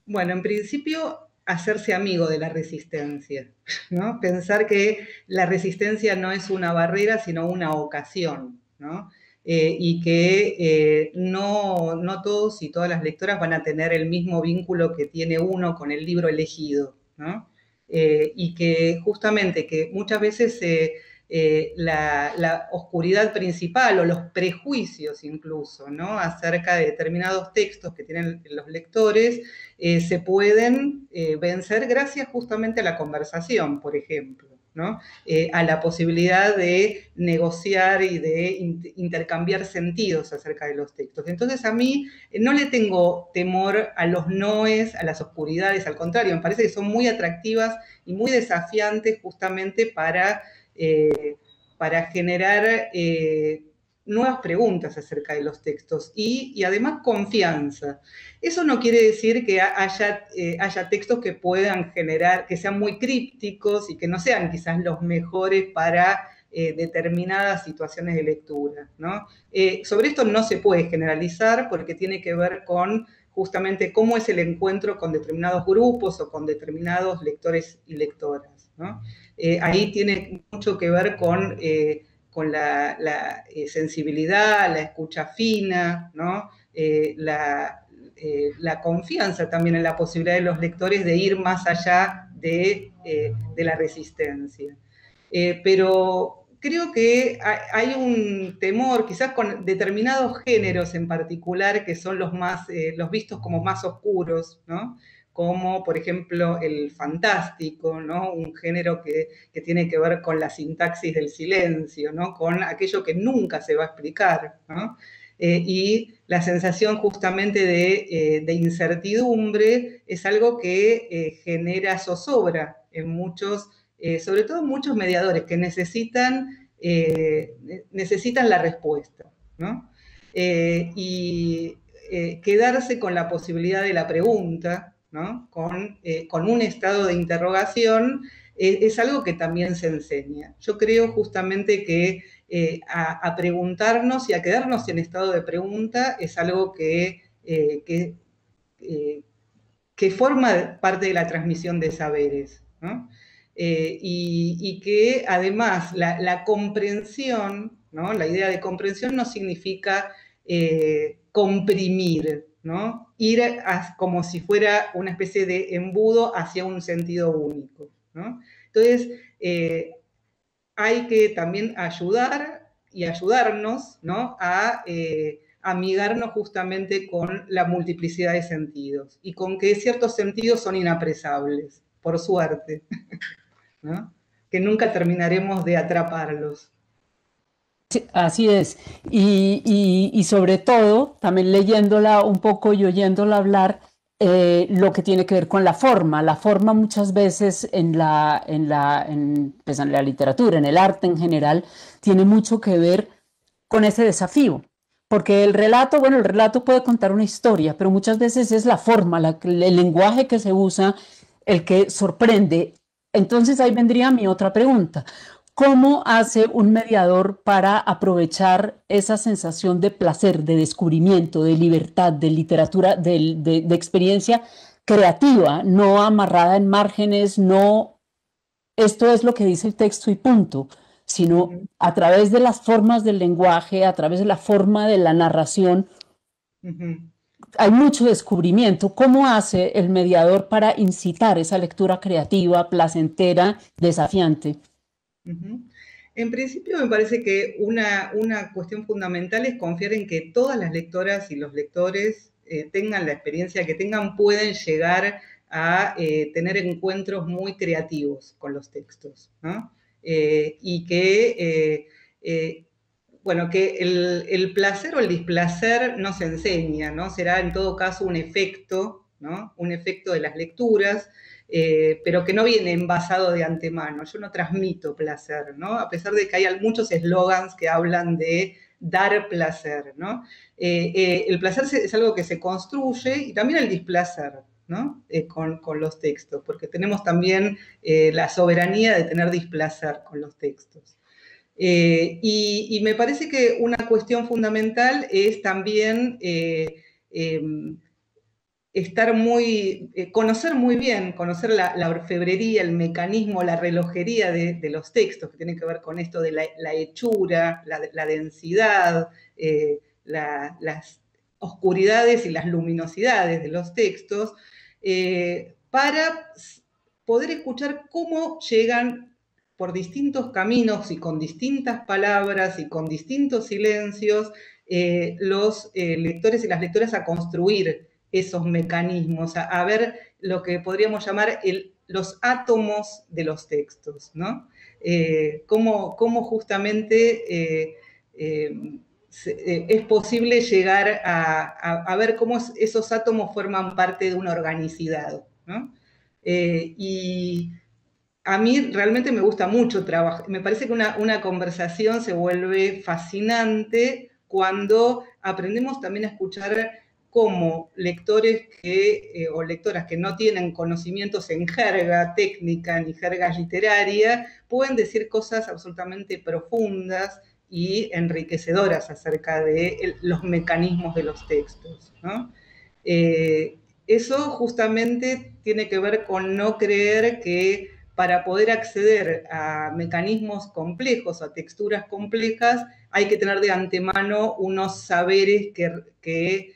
Bueno, en principio, hacerse amigo de la resistencia, ¿no? Pensar que la resistencia no es una barrera, sino una ocasión, ¿no? Y que no todos y todas las lectoras van a tener el mismo vínculo que tiene uno con el libro elegido, ¿no? Y que justamente que muchas veces la oscuridad principal o los prejuicios incluso, ¿no? Acerca de determinados textos que tienen los lectores, se pueden vencer gracias justamente a la conversación, por ejemplo, ¿no? A la posibilidad de negociar y de intercambiar sentidos acerca de los textos. Entonces a mí no le tengo temor a los noes, a las oscuridades, al contrario, me parece que son muy atractivas y muy desafiantes justamente para generar nuevas preguntas acerca de los textos y además confianza. Eso no quiere decir que haya textos que puedan generar, que sean muy crípticos y que no sean quizás los mejores para determinadas situaciones de lectura, ¿no? Sobre esto no se puede generalizar porque tiene que ver con justamente cómo es el encuentro con determinados grupos o con determinados lectores y lectoras, ¿no? Ahí tiene mucho que ver con la sensibilidad, la escucha fina, ¿no? La confianza también en la posibilidad de los lectores de ir más allá de la resistencia. Pero creo que hay un temor, quizás con determinados géneros en particular, que son los vistos como más oscuros, ¿no? Como por ejemplo el fantástico, ¿no? Un género que tiene que ver con la sintaxis del silencio, ¿no? Con aquello que nunca se va a explicar, ¿no? Y la sensación justamente de incertidumbre es algo que genera zozobra en muchos, sobre todo en muchos mediadores que necesitan la respuesta, ¿no? Y quedarse con la posibilidad de la pregunta, ¿no? Con un estado de interrogación, es algo que también se enseña. Yo creo justamente que a preguntarnos y a quedarnos en estado de pregunta es algo que forma parte de la transmisión de saberes, ¿no? Y que además la comprensión, ¿no? La idea de comprensión no significa comprimir, ¿no? Ir como si fuera una especie de embudo hacia un sentido único, ¿no? Entonces, hay que también ayudar y ayudarnos, ¿no? A amigarnos justamente con la multiplicidad de sentidos y con que ciertos sentidos son inapresables, por suerte, ¿no? Que nunca terminaremos de atraparlos. Sí, así es. Y sobre todo, también leyéndola un poco y oyéndola hablar, lo que tiene que ver con la forma. La forma muchas veces pues en la literatura, en el arte en general, tiene mucho que ver con ese desafío. Porque el relato, bueno, el relato puede contar una historia, pero muchas veces es la forma, el lenguaje que se usa el que sorprende. Entonces ahí vendría mi otra pregunta. ¿Cómo hace un mediador para aprovechar esa sensación de placer, de descubrimiento, de libertad, de literatura, de experiencia creativa, no amarrada en márgenes, no esto es lo que dice el texto y punto, Uh sino -huh, a través de las formas del lenguaje, a través de la forma de la narración, uh -huh. hay mucho descubrimiento? ¿Cómo hace el mediador para incitar esa lectura creativa, placentera, desafiante? Uh -huh. En principio me parece que una cuestión fundamental es confiar en que todas las lectoras y los lectores tengan la experiencia que tengan, pueden llegar a tener encuentros muy creativos con los textos, ¿no? Y bueno, que el placer o el displacer no se enseña, ¿no? Será en todo caso un efecto, ¿no? Un efecto de las lecturas, pero que no viene envasado de antemano. Yo no transmito placer, ¿no? A pesar de que hay muchos eslogans que hablan de dar placer, ¿no? El placer es algo que se construye y también el displacer, ¿no? Con los textos, porque tenemos también la soberanía de tener displacer con los textos. Y me parece que una cuestión fundamental es también conocer muy bien, conocer la orfebrería, el mecanismo, la relojería de los textos, que tiene que ver con esto de la hechura, la densidad, las oscuridades y las luminosidades de los textos, para poder escuchar cómo llegan por distintos caminos y con distintas palabras y con distintos silencios los lectores y las lectoras a construir esos mecanismos, a ver lo que podríamos llamar los átomos de los textos, ¿no? Cómo justamente es posible llegar a ver cómo esos átomos forman parte de una organicidad, ¿no? Y a mí realmente me gusta mucho trabajar. Me parece que una conversación se vuelve fascinante cuando aprendemos también a escuchar cómo lectores o lectoras que no tienen conocimientos en jerga técnica ni jerga literaria pueden decir cosas absolutamente profundas y enriquecedoras acerca de los mecanismos de los textos, ¿no? Eso justamente tiene que ver con no creer que para poder acceder a mecanismos complejos, a texturas complejas, hay que tener de antemano unos saberes que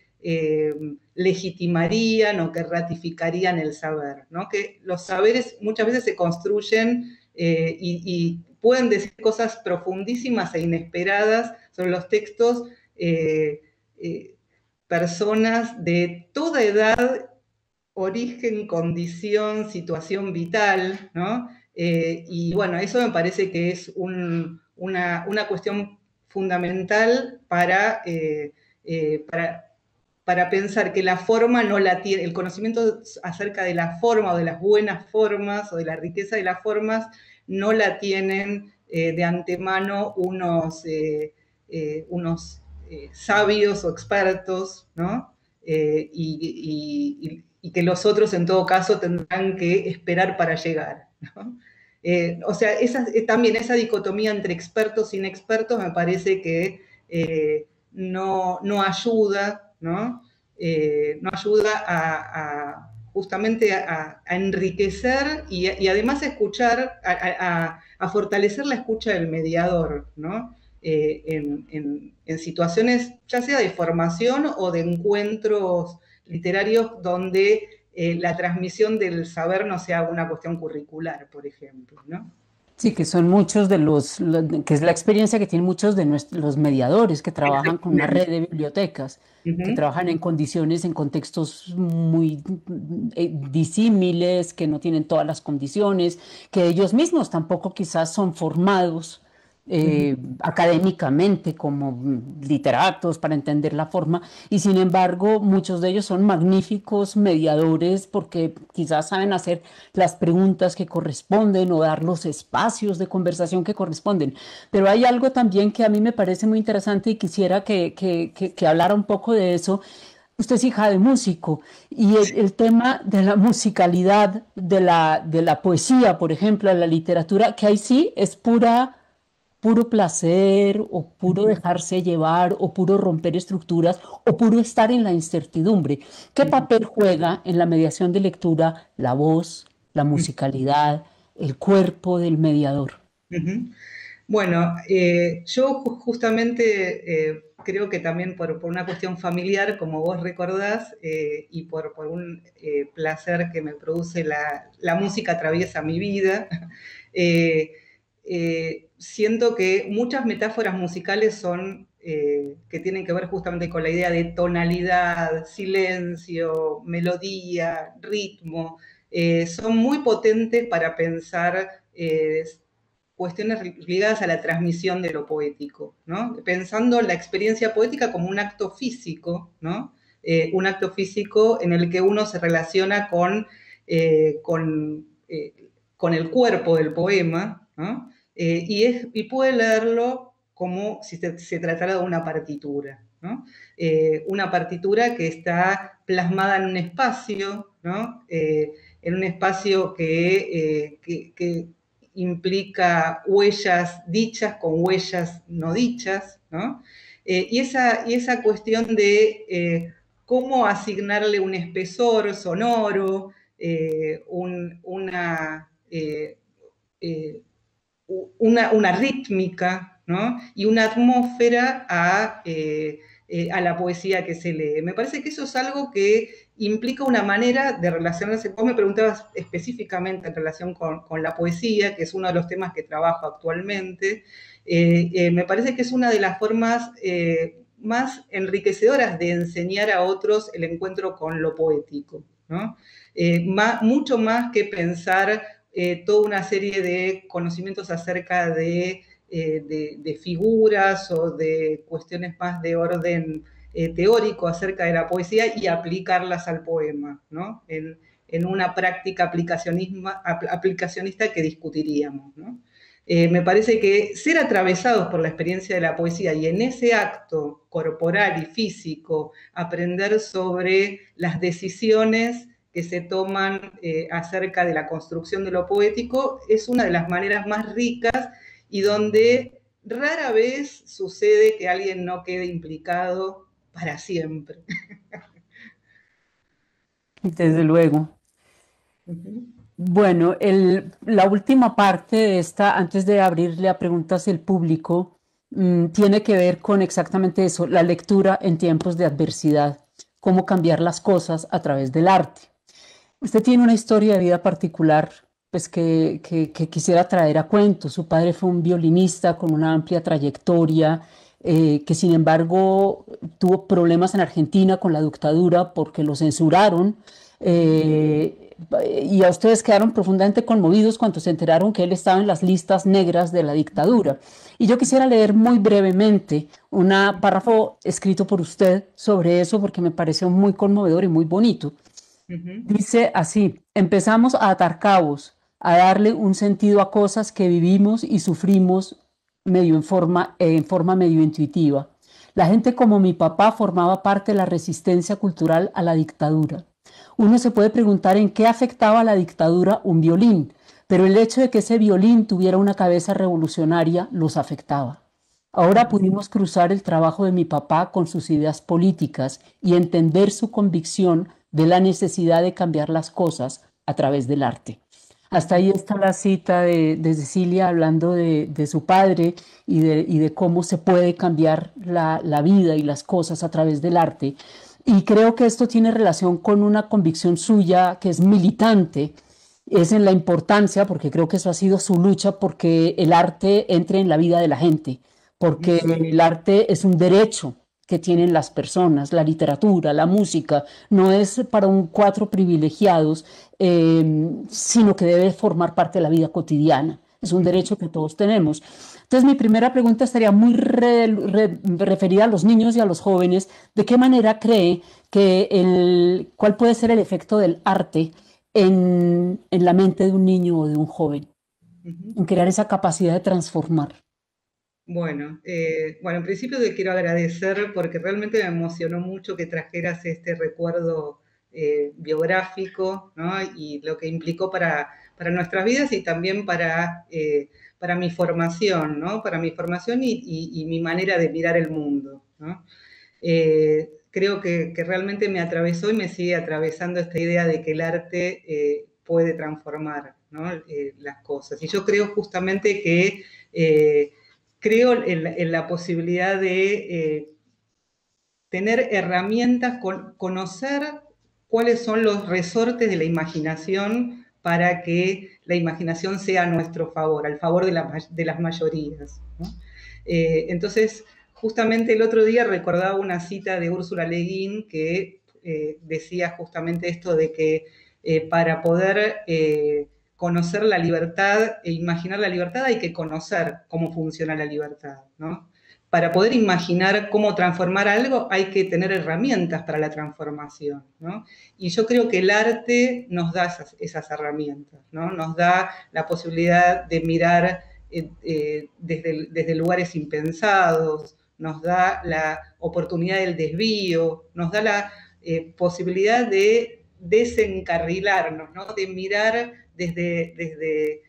legitimarían o que ratificarían el saber, ¿no? Que los saberes muchas veces se construyen y pueden decir cosas profundísimas e inesperadas sobre los textos, personas de toda edad, origen, condición, situación vital, ¿no? Y bueno, eso me parece que es una cuestión fundamental para pensar que la forma no la tiene, el conocimiento acerca de la forma o de las buenas formas o de la riqueza de las formas no la tienen de antemano unos sabios o expertos, ¿no? Y que los otros en todo caso tendrán que esperar para llegar, ¿no? O sea, también esa dicotomía entre expertos e inexpertos me parece que no ayuda, ¿no? No ayuda justamente a enriquecer y además a escuchar, a fortalecer la escucha del mediador, ¿no? En situaciones ya sea de formación o de encuentros literarios donde la transmisión del saber no sea una cuestión curricular, por ejemplo, ¿no? Sí, que son muchos que es la experiencia que tienen muchos de los mediadores que trabajan con una red Exactamente. de bibliotecas, Uh que -huh. trabajan en condiciones, en contextos muy disímiles, que no tienen todas las condiciones, que ellos mismos tampoco quizás son formados Uh -huh. académicamente como literatos para entender la forma, y sin embargo muchos de ellos son magníficos mediadores porque quizás saben hacer las preguntas que corresponden o dar los espacios de conversación que corresponden. Pero hay algo también que a mí me parece muy interesante y quisiera que hablara un poco de eso. Usted es hija de músico y el tema de la musicalidad, de la poesía, por ejemplo, de la literatura, que ahí sí es puro placer o puro dejarse llevar o puro romper estructuras o puro estar en la incertidumbre. ¿Qué Uh -huh. papel juega en la mediación de lectura la voz, la musicalidad, el cuerpo del mediador? Uh -huh. Bueno, yo justamente creo que también por una cuestión familiar, como vos recordás, y por un placer que me produce la música atraviesa mi vida, eh, siento que muchas metáforas musicales son que tienen que ver justamente con la idea de tonalidad, silencio, melodía, ritmo, son muy potentes para pensar cuestiones ligadas a la transmisión de lo poético, ¿no? Pensando la experiencia poética como un acto físico, ¿no? Un acto físico en el que uno se relaciona con el cuerpo del poema, ¿no? Y puede leerlo como si se tratara de una partitura, ¿no? Una partitura que está plasmada en un espacio, ¿no? En un espacio que implica huellas dichas con huellas no dichas, ¿no? Y esa cuestión de cómo asignarle un espesor sonoro, eh, eh, una rítmica, ¿no? Y una atmósfera a la poesía que se lee. Me parece que eso es algo que implica una manera de relacionarse. Vos me preguntabas específicamente en relación con la poesía, que es uno de los temas que trabajo actualmente. Me parece que es una de las formas más enriquecedoras de enseñar a otros el encuentro con lo poético, ¿no? Mucho más que pensar toda una serie de conocimientos acerca de figuras o de cuestiones más de orden teórico acerca de la poesía y aplicarlas al poema, ¿no? en una práctica aplicacionista que discutiríamos, ¿no? Me parece que ser atravesados por la experiencia de la poesía y en ese acto corporal y físico aprender sobre las decisiones que se toman acerca de la construcción de lo poético es una de las maneras más ricas y donde rara vez sucede que alguien no quede implicado para siempre. Desde luego. Bueno, la última parte de esta, antes de abrirle a preguntas el público, tiene que ver con exactamente eso, la lectura en tiempos de adversidad, cómo cambiar las cosas a través del arte. Usted tiene una historia de vida particular, pues que quisiera traer a cuento. Su padre fue un violinista con una amplia trayectoria, que sin embargo tuvo problemas en Argentina con la dictadura porque lo censuraron. eh, y a ustedes quedaron profundamente conmovidos cuando se enteraron que él estaba en las listas negras de la dictadura. Y yo quisiera leer muy brevemente un párrafo escrito por usted sobre eso porque me pareció muy conmovedor y muy bonito. Dice así: empezamos a atar cabos, a darle un sentido a cosas que vivimos y sufrimos en forma medio intuitiva. La gente como mi papá formaba parte de la resistencia cultural a la dictadura. Uno se puede preguntar en qué afectaba a la dictadura un violín, pero el hecho de que ese violín tuviera una cabeza revolucionaria los afectaba. Ahora pudimos cruzar el trabajo de mi papá con sus ideas políticas y entender su convicción de la necesidad de cambiar las cosas a través del arte. Hasta ahí está la cita de Cecilia hablando de su padre y de cómo se puede cambiar la vida y las cosas a través del arte. Y creo que esto tiene relación con una convicción suya que es militante, es en la importancia, porque creo que eso ha sido su lucha, porque el arte entre en la vida de la gente, porque el arte es un derecho que tienen las personas, la literatura, la música, no es para un cuatro privilegiados, sino que debe formar parte de la vida cotidiana. Es un derecho que todos tenemos. Entonces, mi primera pregunta estaría muy referida a los niños y a los jóvenes. ¿De qué manera cree cuál puede ser el efecto del arte en la mente de un niño o de un joven, en crear esa capacidad de transformar? Bueno, en principio te quiero agradecer porque realmente me emocionó mucho que trajeras este recuerdo biográfico, ¿no? Y lo que implicó para nuestras vidas y también para mi formación, ¿no? Para mi formación y mi manera de mirar el mundo, ¿no? Creo que realmente me atravesó y me sigue atravesando esta idea de que el arte puede transformar, ¿no? Las cosas. Y yo creo justamente que creo en la posibilidad de tener herramientas, conocer cuáles son los resortes de la imaginación para que la imaginación sea a nuestro favor, al favor de las mayorías, ¿no? Entonces, justamente el otro día recordaba una cita de Úrsula Le Guin que decía justamente esto de que para poder conocer la libertad e imaginar la libertad hay que conocer cómo funciona la libertad, ¿no? Para poder imaginar cómo transformar algo hay que tener herramientas para la transformación, ¿no? Y yo creo que el arte nos da esas herramientas, ¿no? Nos da la posibilidad de mirar desde lugares impensados, nos da la oportunidad del desvío, nos da la posibilidad de desencarrilarnos, ¿no? De mirar desde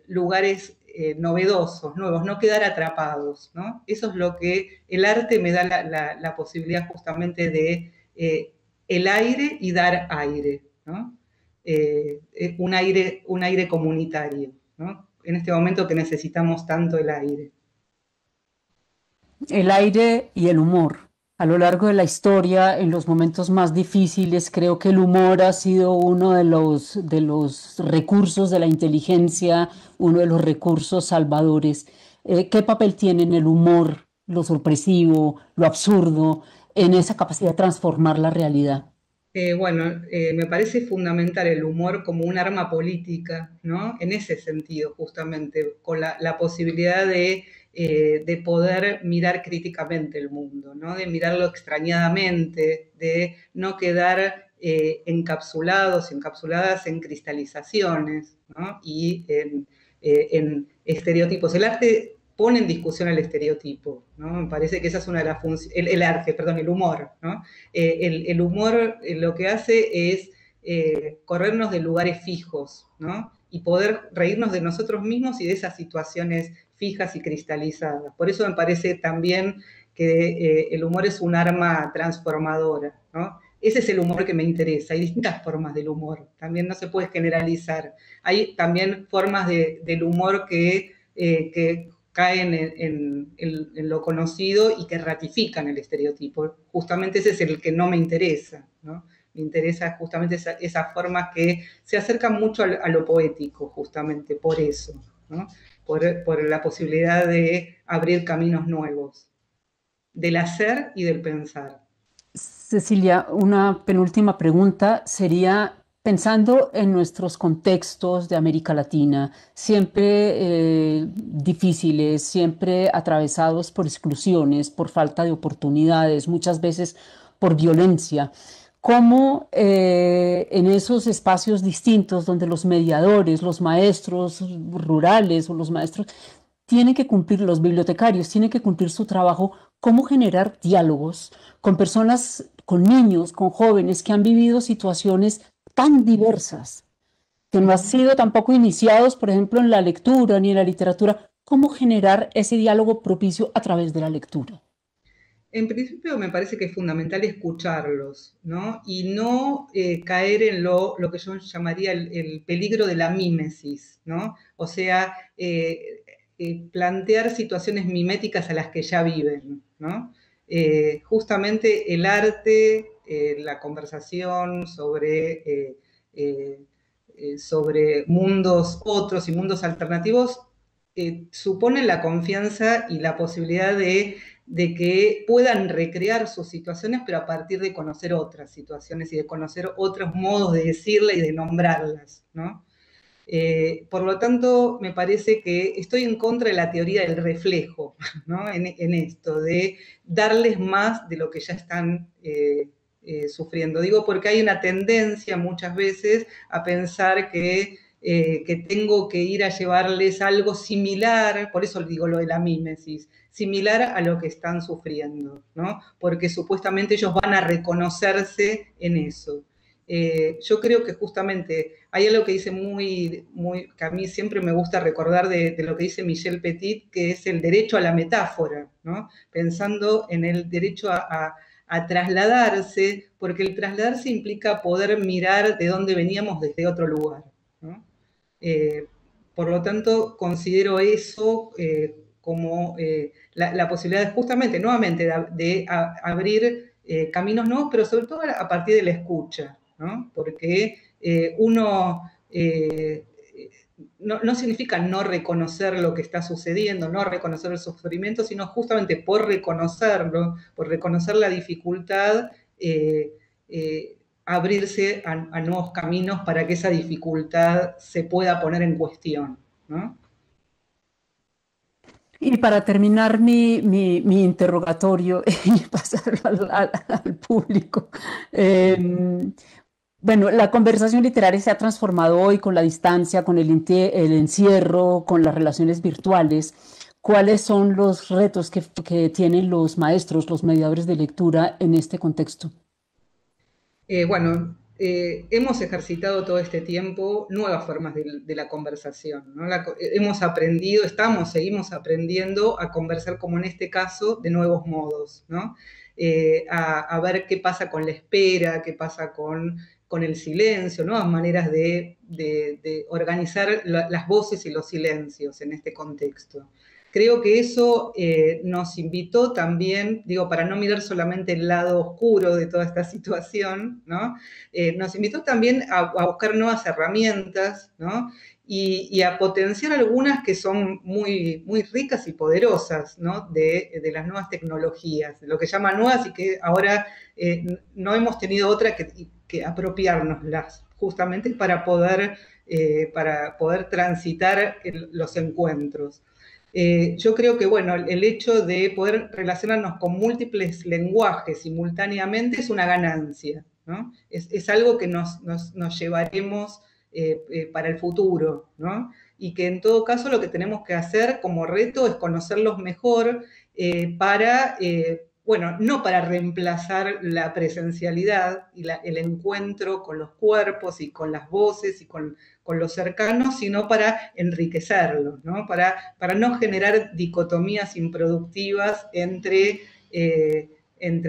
lugares novedosos, nuevos, no quedar atrapados, ¿no? Eso es lo que el arte me da la posibilidad justamente de el aire y dar aire, ¿no? Un aire comunitario, ¿no? En este momento que necesitamos tanto el aire. El aire y el humor. A lo largo de la historia, en los momentos más difíciles, creo que el humor ha sido uno de los recursos de la inteligencia, uno de los recursos salvadores. ¿Qué papel tiene en el humor, lo sorpresivo, lo absurdo, en esa capacidad de transformar la realidad? Me parece fundamental el humor como un arma política, ¿no? En ese sentido, justamente, con la posibilidad de poder mirar críticamente el mundo, ¿no? De mirarlo extrañadamente, de no quedar encapsulados y encapsuladas en cristalizaciones, ¿no? Y en estereotipos. El arte pone en discusión el estereotipo, ¿no? Me parece que esa es una de las funciones, el arte, perdón, el humor, ¿no? El humor lo que hace es corrernos de lugares fijos, ¿no? Y poder reírnos de nosotros mismos y de esas situaciones fijas y cristalizadas. Por eso me parece también que el humor es un arma transformadora, ¿no? Ese es el humor que me interesa. Hay distintas formas del humor, también no se puede generalizar. Hay también formas del humor que caen en lo conocido y que ratifican el estereotipo. Justamente ese es el que no me interesa, ¿no? Me interesa justamente esas formas que se acercan mucho a lo poético, justamente por eso, ¿no? Por la posibilidad de abrir caminos nuevos, del hacer y del pensar. Cecilia, una penúltima pregunta sería, pensando en nuestros contextos de América Latina, siempre difíciles, siempre atravesados por exclusiones, por falta de oportunidades, muchas veces por violencia. ¿Cómo en esos espacios distintos donde los mediadores, los maestros rurales o los maestros tienen que cumplir, los bibliotecarios tienen que cumplir su trabajo, cómo generar diálogos con personas, con niños, con jóvenes que han vivido situaciones tan diversas, que no han sido tampoco iniciados, por ejemplo, en la lectura ni en la literatura? ¿Cómo generar ese diálogo propicio a través de la lectura? En principio me parece que es fundamental escucharlos, ¿no? Y no caer en lo que yo llamaría el peligro de la mímesis, ¿no? O sea, plantear situaciones miméticas a las que ya viven, ¿no? Justamente el arte, la conversación sobre mundos otros y mundos alternativos, supone la confianza y la posibilidad de que puedan recrear sus situaciones, pero a partir de conocer otras situaciones y de conocer otros modos de decirla y de nombrarlas, ¿no? Por lo tanto, me parece que estoy en contra de la teoría del reflejo, ¿no? En esto, de darles más de lo que ya están sufriendo. Digo porque hay una tendencia muchas veces a pensar que tengo que ir a llevarles algo similar, por eso digo lo de la mímesis, similar a lo que están sufriendo, ¿no? Porque supuestamente ellos van a reconocerse en eso. Yo creo que justamente hay algo que dice que a mí siempre me gusta recordar de lo que dice Michel Petit, que es el derecho a la metáfora, ¿no? Pensando en el derecho a trasladarse, porque el trasladarse implica poder mirar de dónde veníamos desde otro lugar, ¿no? Por lo tanto, considero eso como la posibilidad de, justamente, nuevamente, de abrir caminos nuevos, pero sobre todo a partir de la escucha, ¿no? Porque uno no significa no reconocer lo que está sucediendo, no reconocer el sufrimiento, sino justamente por reconocerlo, por reconocer la dificultad, abrirse a nuevos caminos para que esa dificultad se pueda poner en cuestión, ¿no? Y para terminar mi interrogatorio y pasarlo al público, bueno, la conversación literaria se ha transformado hoy con la distancia, con el encierro, con las relaciones virtuales. ¿Cuáles son los retos que tienen los maestros, los mediadores de lectura en este contexto? Bueno, hemos ejercitado todo este tiempo nuevas formas de la conversación, ¿no? Hemos aprendido, seguimos aprendiendo a conversar, como en este caso, de nuevos modos, ¿no? A ver qué pasa con la espera, qué pasa con el silencio, nuevas maneras de organizar las voces y los silencios en este contexto. Creo que eso nos invitó también, digo, para no mirar solamente el lado oscuro de toda esta situación, ¿no? Nos invitó también a buscar nuevas herramientas, ¿no? Y a potenciar algunas que son muy, muy ricas y poderosas, ¿no? De las nuevas tecnologías, lo que llaman nuevas y que ahora no hemos tenido otra que apropiárnoslas, justamente para poder transitar los encuentros. Yo creo que, bueno, el hecho de poder relacionarnos con múltiples lenguajes simultáneamente es una ganancia, ¿no? Es algo que nos llevaremos para el futuro, ¿no? Y que en todo caso lo que tenemos que hacer como reto es conocerlos mejor para, bueno, no para reemplazar la presencialidad y el encuentro con los cuerpos y con las voces y con los cercanos, sino para enriquecerlos, ¿no? Para no generar dicotomías improductivas entre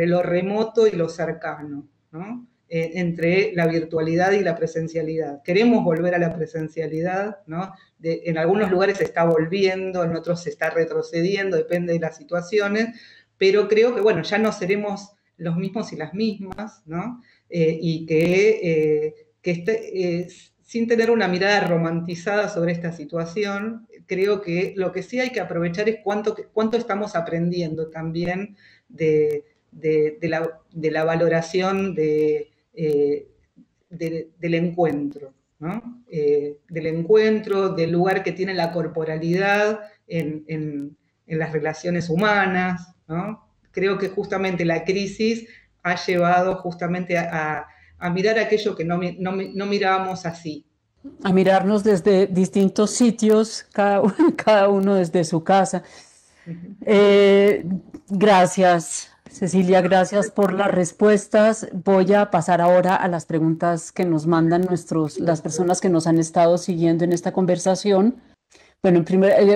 lo remoto y lo cercano, ¿no? Entre la virtualidad y la presencialidad. Queremos volver a la presencialidad, ¿no? En algunos lugares se está volviendo, en otros se está retrocediendo, depende de las situaciones, pero creo que, bueno, ya no seremos los mismos y las mismas, ¿no? Y sin tener una mirada romantizada sobre esta situación, creo que lo que sí hay que aprovechar es cuánto estamos aprendiendo también de la valoración del encuentro, ¿no? Del encuentro, del lugar que tiene la corporalidad en las relaciones humanas, ¿no? Creo que justamente la crisis ha llevado justamente a mirar aquello que no mirábamos así. A mirarnos desde distintos sitios, cada uno desde su casa. Uh -huh. Eh, gracias, Cecilia, gracias por las respuestas. Voy a pasar ahora a las preguntas que nos mandan las personas que nos han estado siguiendo en esta conversación. Bueno,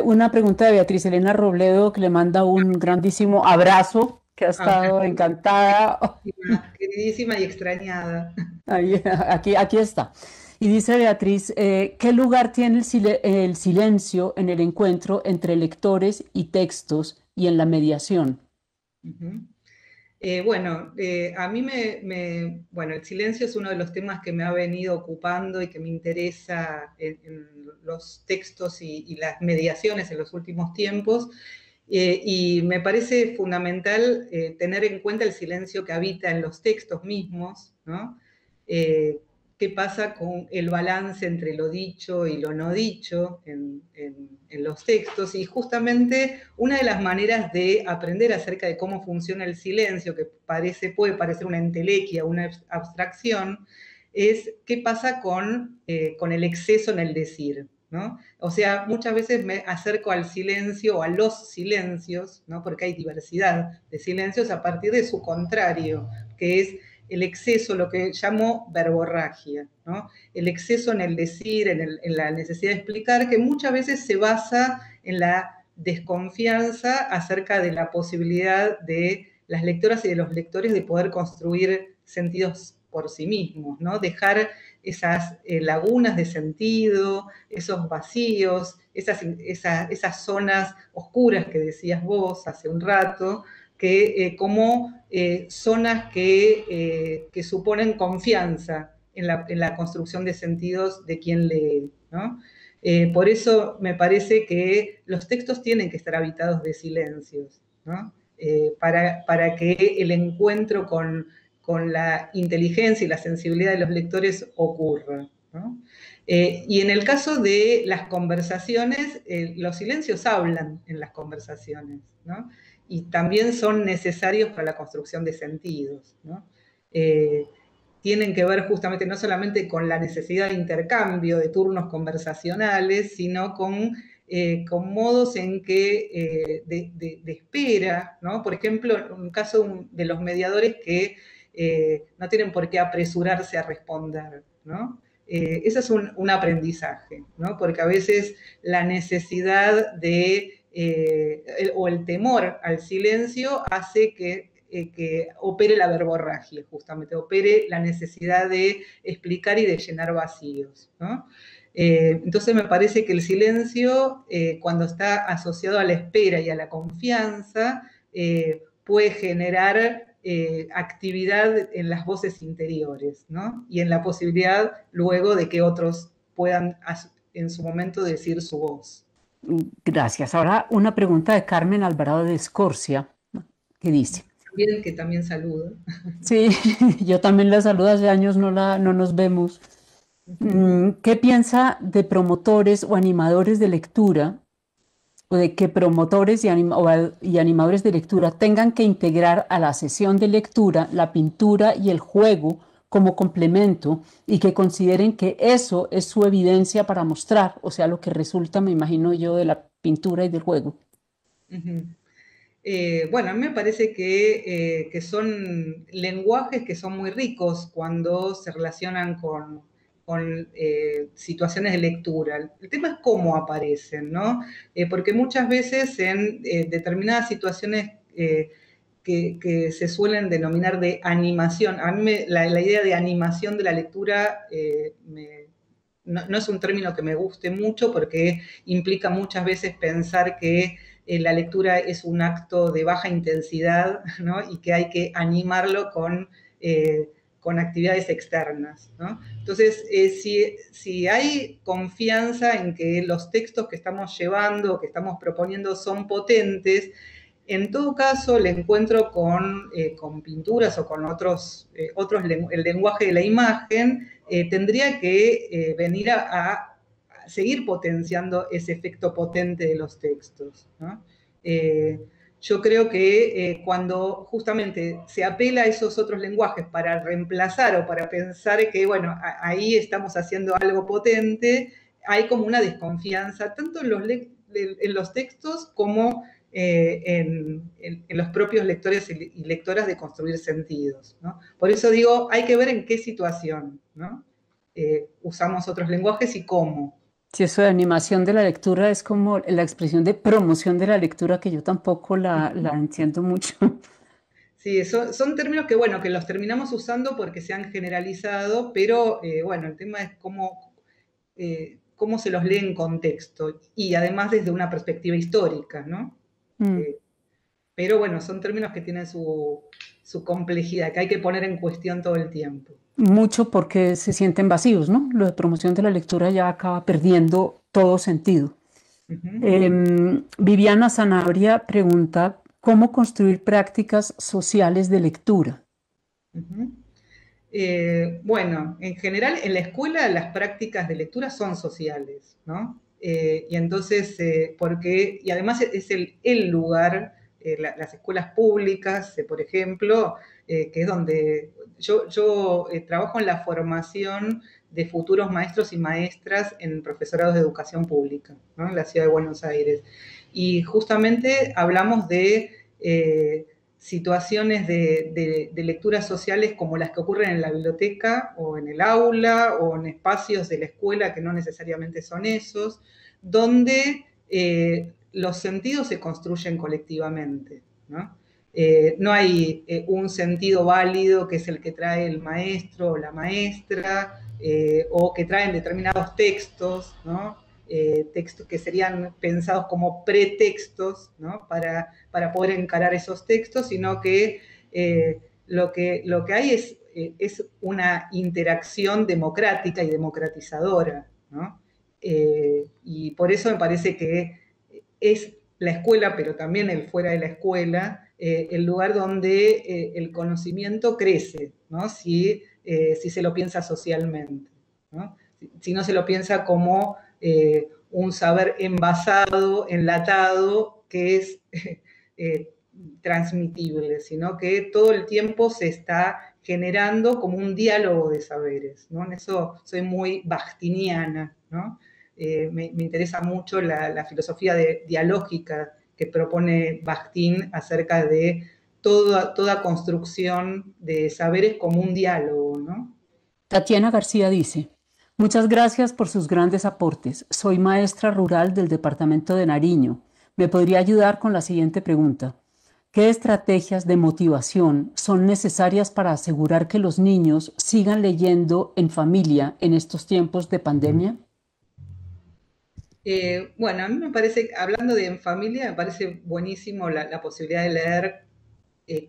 una pregunta de Beatriz Elena Robledo, que le manda un grandísimo abrazo, que ha estado encantada. Queridísima y extrañada. Aquí está. Y dice Beatriz, ¿qué lugar tiene el silencio en el encuentro entre lectores y textos y en la mediación? Bueno, a mí bueno, el silencio es uno de los temas que me ha venido ocupando y que me interesa en los textos y las mediaciones en los últimos tiempos. Y me parece fundamental tener en cuenta el silencio que habita en los textos mismos, ¿no? Qué pasa con el balance entre lo dicho y lo no dicho en los textos. Y justamente una de las maneras de aprender acerca de cómo funciona el silencio, que puede parecer una entelequia, una abstracción, es qué pasa con el exceso en el decir, ¿no? O sea, muchas veces me acerco al silencio o a los silencios, ¿no? Porque hay diversidad de silencios a partir de su contrario, que es el exceso, lo que llamo verborragia, ¿no? El exceso en el decir, en la necesidad de explicar, que muchas veces se basa en la desconfianza acerca de la posibilidad de las lectoras y de los lectores de poder construir sentidos por sí mismos, ¿no? Dejar esas lagunas de sentido, esos vacíos, esas zonas oscuras que decías vos hace un rato, como zonas que suponen confianza en la construcción de sentidos de quien lee, ¿no? Por eso me parece que los textos tienen que estar habitados de silencios, ¿no? Para que el encuentro con la inteligencia y la sensibilidad de los lectores ocurra, ¿no? Y en el caso de las conversaciones, los silencios hablan en las conversaciones, ¿no? Y también son necesarios para la construcción de sentidos, ¿no? Tienen que ver justamente no solamente con la necesidad de intercambio de turnos conversacionales, sino con modos en que de espera, ¿no? Por ejemplo, en un caso de los mediadores que no tienen por qué apresurarse a responder, ¿no? Ese es un aprendizaje, ¿no? Porque a veces la necesidad o el temor al silencio hace que opere la verborragia, justamente, opere la necesidad de explicar y de llenar vacíos, ¿no? Entonces me parece que el silencio, cuando está asociado a la espera y a la confianza, puede generar actividad en las voces interiores, ¿no? Y en la posibilidad luego de que otros puedan en su momento decir su voz. Gracias. Ahora una pregunta de Carmen Alvarado de Escorcia, que dice. Que también saludo. Sí, yo también la saludo, hace años no nos vemos. ¿Qué piensa de promotores o animadores de lectura, o de que promotores y animadores de lectura tengan que integrar a la sesión de lectura la pintura y el juego como complemento y que consideren que eso es su evidencia para mostrar, o sea, lo que resulta, me imagino yo, de la pintura y del juego. Ujú. Bueno, a mí me parece que son lenguajes que son muy ricos cuando se relacionan con situaciones de lectura. El tema es cómo aparecen, ¿no? Porque muchas veces en determinadas situaciones que se suelen denominar de animación, a mí la idea de animación de la lectura no es un término que me guste mucho porque implica muchas veces pensar que la lectura es un acto de baja intensidad, ¿no? Y que hay que animarlo con actividades externas, ¿no? Entonces, si hay confianza en que los textos que estamos llevando, que estamos proponiendo son potentes, en todo caso, el encuentro con pinturas o con el lenguaje de la imagen tendría que venir a seguir potenciando ese efecto potente de los textos, ¿no? Yo creo que cuando justamente se apela a esos otros lenguajes para reemplazar o para pensar que, bueno, ahí estamos haciendo algo potente, hay como una desconfianza, tanto en los textos como en los propios lectores y lectoras de construir sentidos, ¿no? Por eso digo, hay que ver en qué situación, ¿no? Usamos otros lenguajes y cómo. Si eso de animación de la lectura es como la expresión de promoción de la lectura que yo tampoco la entiendo mucho. Sí, son términos que, bueno, que los terminamos usando porque se han generalizado, pero, bueno, el tema es cómo se los lee en contexto y además desde una perspectiva histórica, ¿no? Mm. Eh, pero, bueno, son términos que tienen su complejidad, que hay que poner en cuestión todo el tiempo. Mucho porque se sienten vacíos, ¿no? Lo de promoción de la lectura ya acaba perdiendo todo sentido. Ujú. Viviana Sanabria pregunta, ¿cómo construir prácticas sociales de lectura? Ujú. Bueno, en general en la escuela las prácticas de lectura son sociales, ¿no? Y entonces, y además es el lugar, las escuelas públicas, por ejemplo, que es donde yo trabajo en la formación de futuros maestros y maestras en profesorados de educación pública, ¿no? En la ciudad de Buenos Aires. Y justamente hablamos de situaciones de lecturas sociales como las que ocurren en la biblioteca o en el aula o en espacios de la escuela que no necesariamente son esos, donde los sentidos se construyen colectivamente, ¿no? No hay un sentido válido que es el que trae el maestro o la maestra o que traen determinados textos, ¿no? Textos que serían pensados como pretextos, ¿no? Para poder encarar esos textos, sino que lo que hay es una interacción democrática y democratizadora, ¿no? Y por eso me parece que es la escuela, pero también el fuera de la escuela, el lugar donde el conocimiento crece, ¿no? Si se lo piensa socialmente, ¿no? Si no se lo piensa como un saber envasado, enlatado, que es eh, transmitible, sino que todo el tiempo se está generando como un diálogo de saberes, ¿no? En eso soy muy bastiniana, ¿no? Me interesa mucho la filosofía dialógica que propone Bakhtin acerca de toda construcción de saberes como un diálogo, ¿no? Tatiana García dice, muchas gracias por sus grandes aportes. Soy maestra rural del departamento de Nariño. ¿Me podría ayudar con la siguiente pregunta? ¿Qué estrategias de motivación son necesarias para asegurar que los niños sigan leyendo en familia en estos tiempos de pandemia? Bueno, a mí me parece, hablando de en familia, me parece buenísimo la posibilidad de leer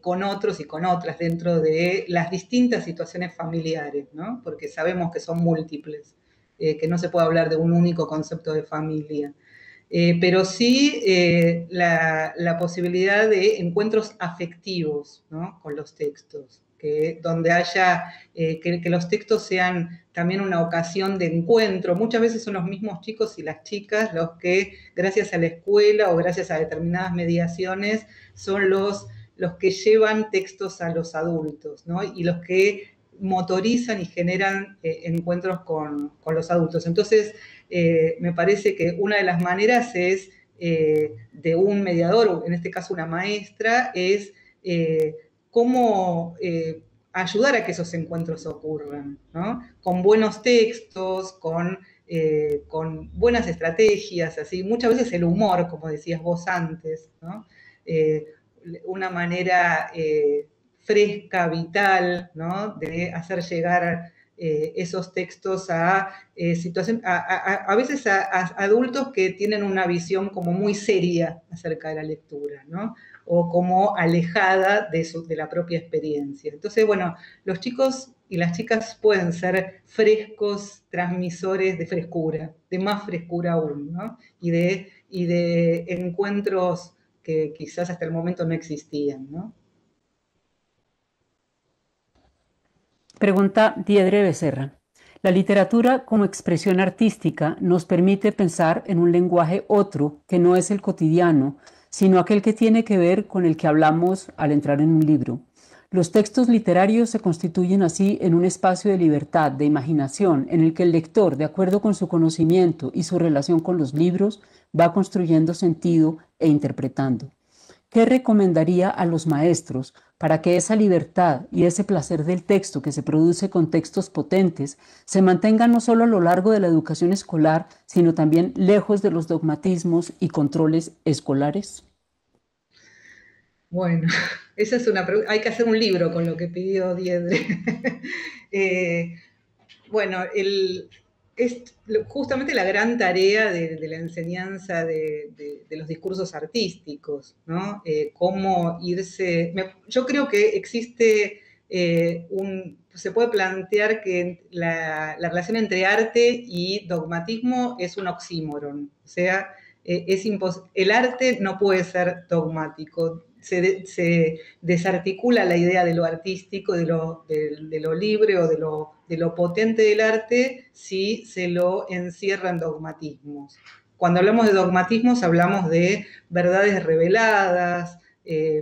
con otros y con otras dentro de las distintas situaciones familiares, ¿no? Porque sabemos que son múltiples, que no se puede hablar de un único concepto de familia. Pero sí la posibilidad de encuentros afectivos, ¿no? Con los textos, donde haya, que los textos sean también una ocasión de encuentro. Muchas veces son los mismos chicos y las chicas los que, gracias a la escuela o gracias a determinadas mediaciones, son los que llevan textos a los adultos, ¿no? Y los que motorizan y generan encuentros con los adultos. Entonces, me parece que una de las maneras es de un mediador, o en este caso una maestra, es cómo ayudar a que esos encuentros ocurran, ¿no? Con buenos textos, con buenas estrategias, así. Muchas veces el humor, como decías vos antes, ¿no? Una manera fresca, vital, ¿no? De hacer llegar esos textos a situaciones, a veces a adultos que tienen una visión como muy seria acerca de la lectura, ¿no? O como alejada de la propia experiencia. Entonces, bueno, los chicos y las chicas pueden ser frescos transmisores de frescura, de más frescura aún, ¿no? Y de encuentros que quizás hasta el momento no existían, ¿no? Pregunta Diedre Becerra. La literatura como expresión artística nos permite pensar en un lenguaje otro que no es el cotidiano, sino aquel que tiene que ver con el que hablamos al entrar en un libro. Los textos literarios se constituyen así en un espacio de libertad, de imaginación, en el que el lector, de acuerdo con su conocimiento y su relación con los libros, va construyendo sentido e interpretando. ¿Qué recomendaría a los maestros para que esa libertad y ese placer del texto que se produce con textos potentes se mantenga no solo a lo largo de la educación escolar, sino también lejos de los dogmatismos y controles escolares? Bueno, esa es una pregunta. Hay que hacer un libro con lo que pidió Diedre. eh, bueno, es justamente la gran tarea de la enseñanza de los discursos artísticos, ¿no? Cómo irse... yo creo que existe se puede plantear que la relación entre arte y dogmatismo es un oxímoron. O sea, el arte no puede ser dogmático. Se desarticula la idea de lo artístico, de lo libre o de lo potente del arte si se lo encierra en dogmatismos. Cuando hablamos de dogmatismos hablamos de verdades reveladas,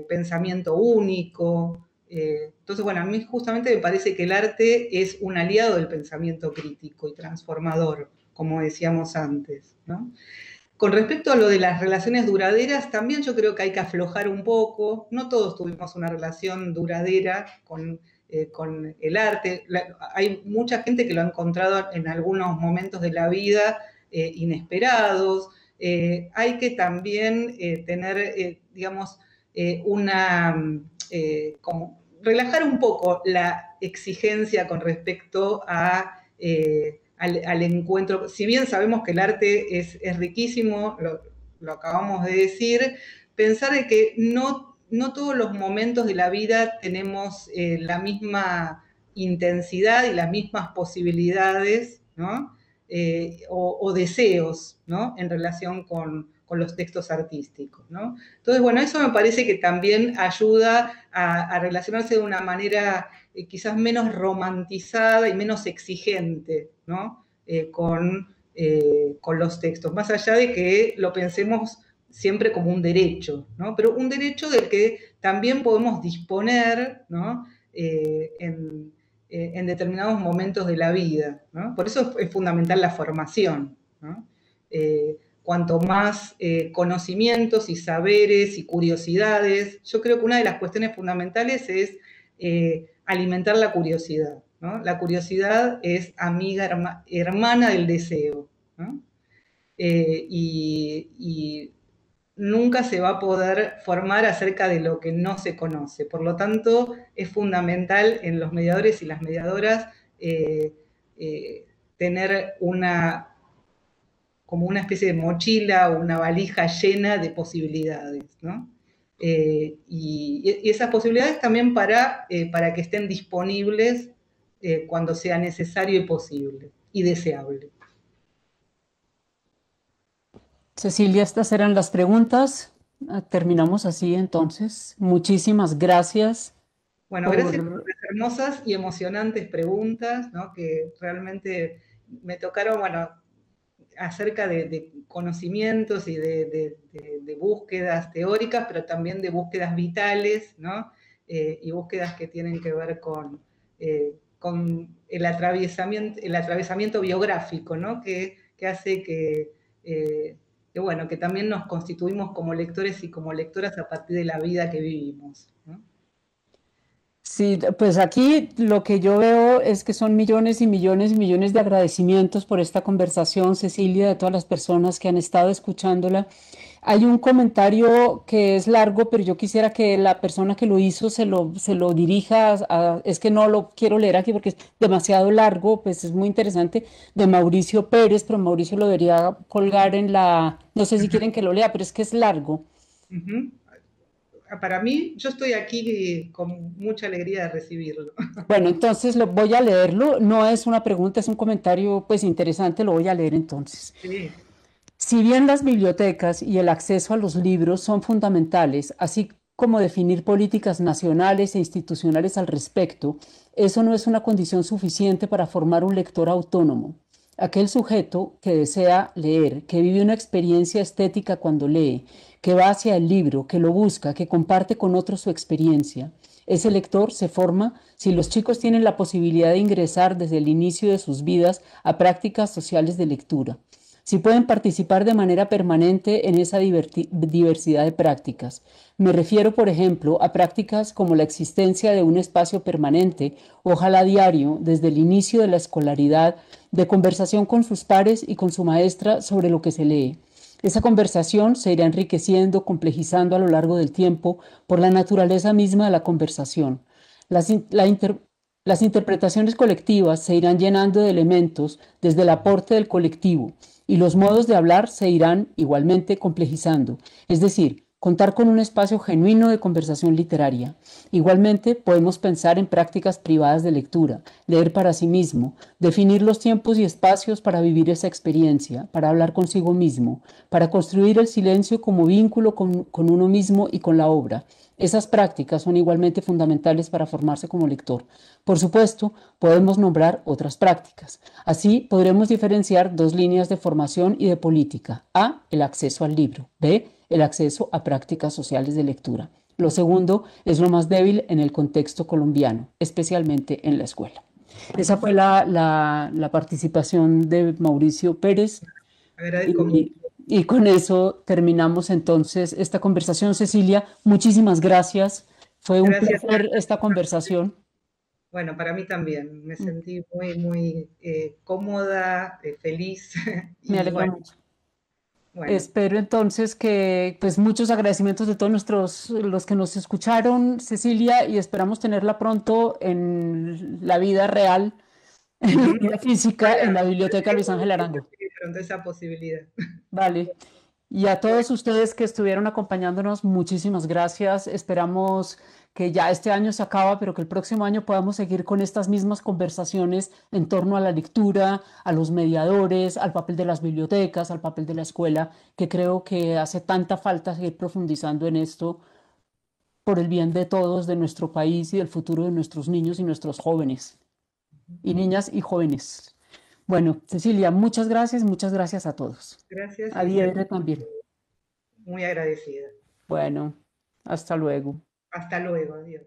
pensamiento único. Entonces, bueno, a mí justamente me parece que el arte es un aliado del pensamiento crítico y transformador, como decíamos antes, ¿no? Con respecto a lo de las relaciones duraderas, también yo creo que hay que aflojar un poco. No todos tuvimos una relación duradera con el arte. Hay mucha gente que lo ha encontrado en algunos momentos de la vida inesperados. Hay que también tener, digamos, como relajar un poco la exigencia con respecto al encuentro. Si bien sabemos que el arte es riquísimo, lo acabamos de decir, pensar de que no todos los momentos de la vida tenemos la misma intensidad y las mismas posibilidades, ¿no? O deseos, ¿no? En relación con los textos artísticos, ¿no? Entonces, bueno, eso me parece que también ayuda a relacionarse de una manera quizás menos romantizada y menos exigente, ¿no? Con los textos, más allá de que lo pensemos siempre como un derecho, ¿no? Pero un derecho del que también podemos disponer, ¿no? En determinados momentos de la vida, ¿no? Por eso es fundamental la formación, ¿no? Cuanto más conocimientos y saberes y curiosidades, yo creo que una de las cuestiones fundamentales es alimentar la curiosidad, ¿no? La curiosidad es amiga, hermana del deseo, ¿no? Y nunca se va a poder formar acerca de lo que no se conoce. Por lo tanto, es fundamental en los mediadores y las mediadoras tener como una especie de mochila o una valija llena de posibilidades, ¿no? Y esas posibilidades también para que estén disponibles cuando sea necesario y posible y deseable. Cecilia, estas eran las preguntas. Terminamos así entonces. Muchísimas gracias Bueno, gracias por por... las hermosas y emocionantes preguntas, ¿no? Que realmente me tocaron, bueno, acerca de conocimientos y de búsquedas teóricas, pero también de búsquedas vitales, ¿no? Y búsquedas que tienen que ver el atravesamiento biográfico, ¿no? Que hace bueno, que también nos constituimos como lectores y como lectoras a partir de la vida que vivimos, ¿no? Sí, pues aquí lo que yo veo es que son millones y millones y millones de agradecimientos por esta conversación, Cecilia, de todas las personas que han estado escuchándola. Hay un comentario que es largo, pero yo quisiera que la persona que lo hizo se lo dirija es que no lo quiero leer aquí porque es demasiado largo, pues es muy interesante, de Mauricio Pérez, pero Mauricio lo debería colgar en la, no sé si quieren que lo lea, pero es que es largo. Uh-huh. Para mí, yo estoy aquí con mucha alegría de recibirlo. Bueno, entonces lo voy a leerlo. No es una pregunta, es un comentario pues interesante, lo voy a leer entonces. Sí. Si bien las bibliotecas y el acceso a los libros son fundamentales, así como definir políticas nacionales e institucionales al respecto, eso no es una condición suficiente para formar un lector autónomo. Aquel sujeto que desea leer, que vive una experiencia estética cuando lee, que va hacia el libro, que lo busca, que comparte con otros su experiencia. Ese lector se forma si los chicos tienen la posibilidad de ingresar desde el inicio de sus vidas a prácticas sociales de lectura, si pueden participar de manera permanente en esa diversidad de prácticas. Me refiero, por ejemplo, a prácticas como la existencia de un espacio permanente, ojalá diario, desde el inicio de la escolaridad, de conversación con sus pares y con su maestra sobre lo que se lee. Esa conversación se irá enriqueciendo, complejizando a lo largo del tiempo por la naturaleza misma de la conversación. Las, la inter, las interpretaciones colectivas se irán llenando de elementos desde el aporte del colectivo y los modos de hablar se irán igualmente complejizando, es decir, contar con un espacio genuino de conversación literaria. Igualmente, podemos pensar en prácticas privadas de lectura, leer para sí mismo, definir los tiempos y espacios para vivir esa experiencia, para hablar consigo mismo, para construir el silencio como vínculo con uno mismo y con la obra. Esas prácticas son igualmente fundamentales para formarse como lector. Por supuesto, podemos nombrar otras prácticas. Así podremos diferenciar dos líneas de formación y de política. A, el acceso al libro. B, el acceso a prácticas sociales de lectura. Lo segundo es lo más débil en el contexto colombiano, especialmente en la escuela. Esa fue la participación de Mauricio Pérez Agradezco mucho. y con eso terminamos entonces esta conversación. Cecilia, muchísimas gracias. Fue un Gracias. placer esta conversación. Bueno, para mí también. Me sentí muy, muy cómoda, feliz. Me Y alegra bueno, mucho. bueno, Espero entonces que, pues muchos agradecimientos de todos los que nos escucharon, Cecilia, y esperamos tenerla pronto en la vida real, en la uh-huh. vida física, en Ojalá, la Biblioteca Luis Ángel que se Arango. llegue pronto esa posibilidad. Vale. Y a Bueno, todos ustedes que estuvieron acompañándonos, muchísimas gracias. Esperamos que ya este año se acaba, pero que el próximo año podamos seguir con estas mismas conversaciones en torno a la lectura, a los mediadores, al papel de las bibliotecas, al papel de la escuela, que creo que hace tanta falta seguir profundizando en esto por el bien de todos, de nuestro país y del futuro de nuestros niños y nuestros jóvenes, y niñas y jóvenes. Bueno, Cecilia, muchas gracias a todos. gracias A y Diedre también. muy agradecida. Bueno, hasta luego. Hasta luego, adiós.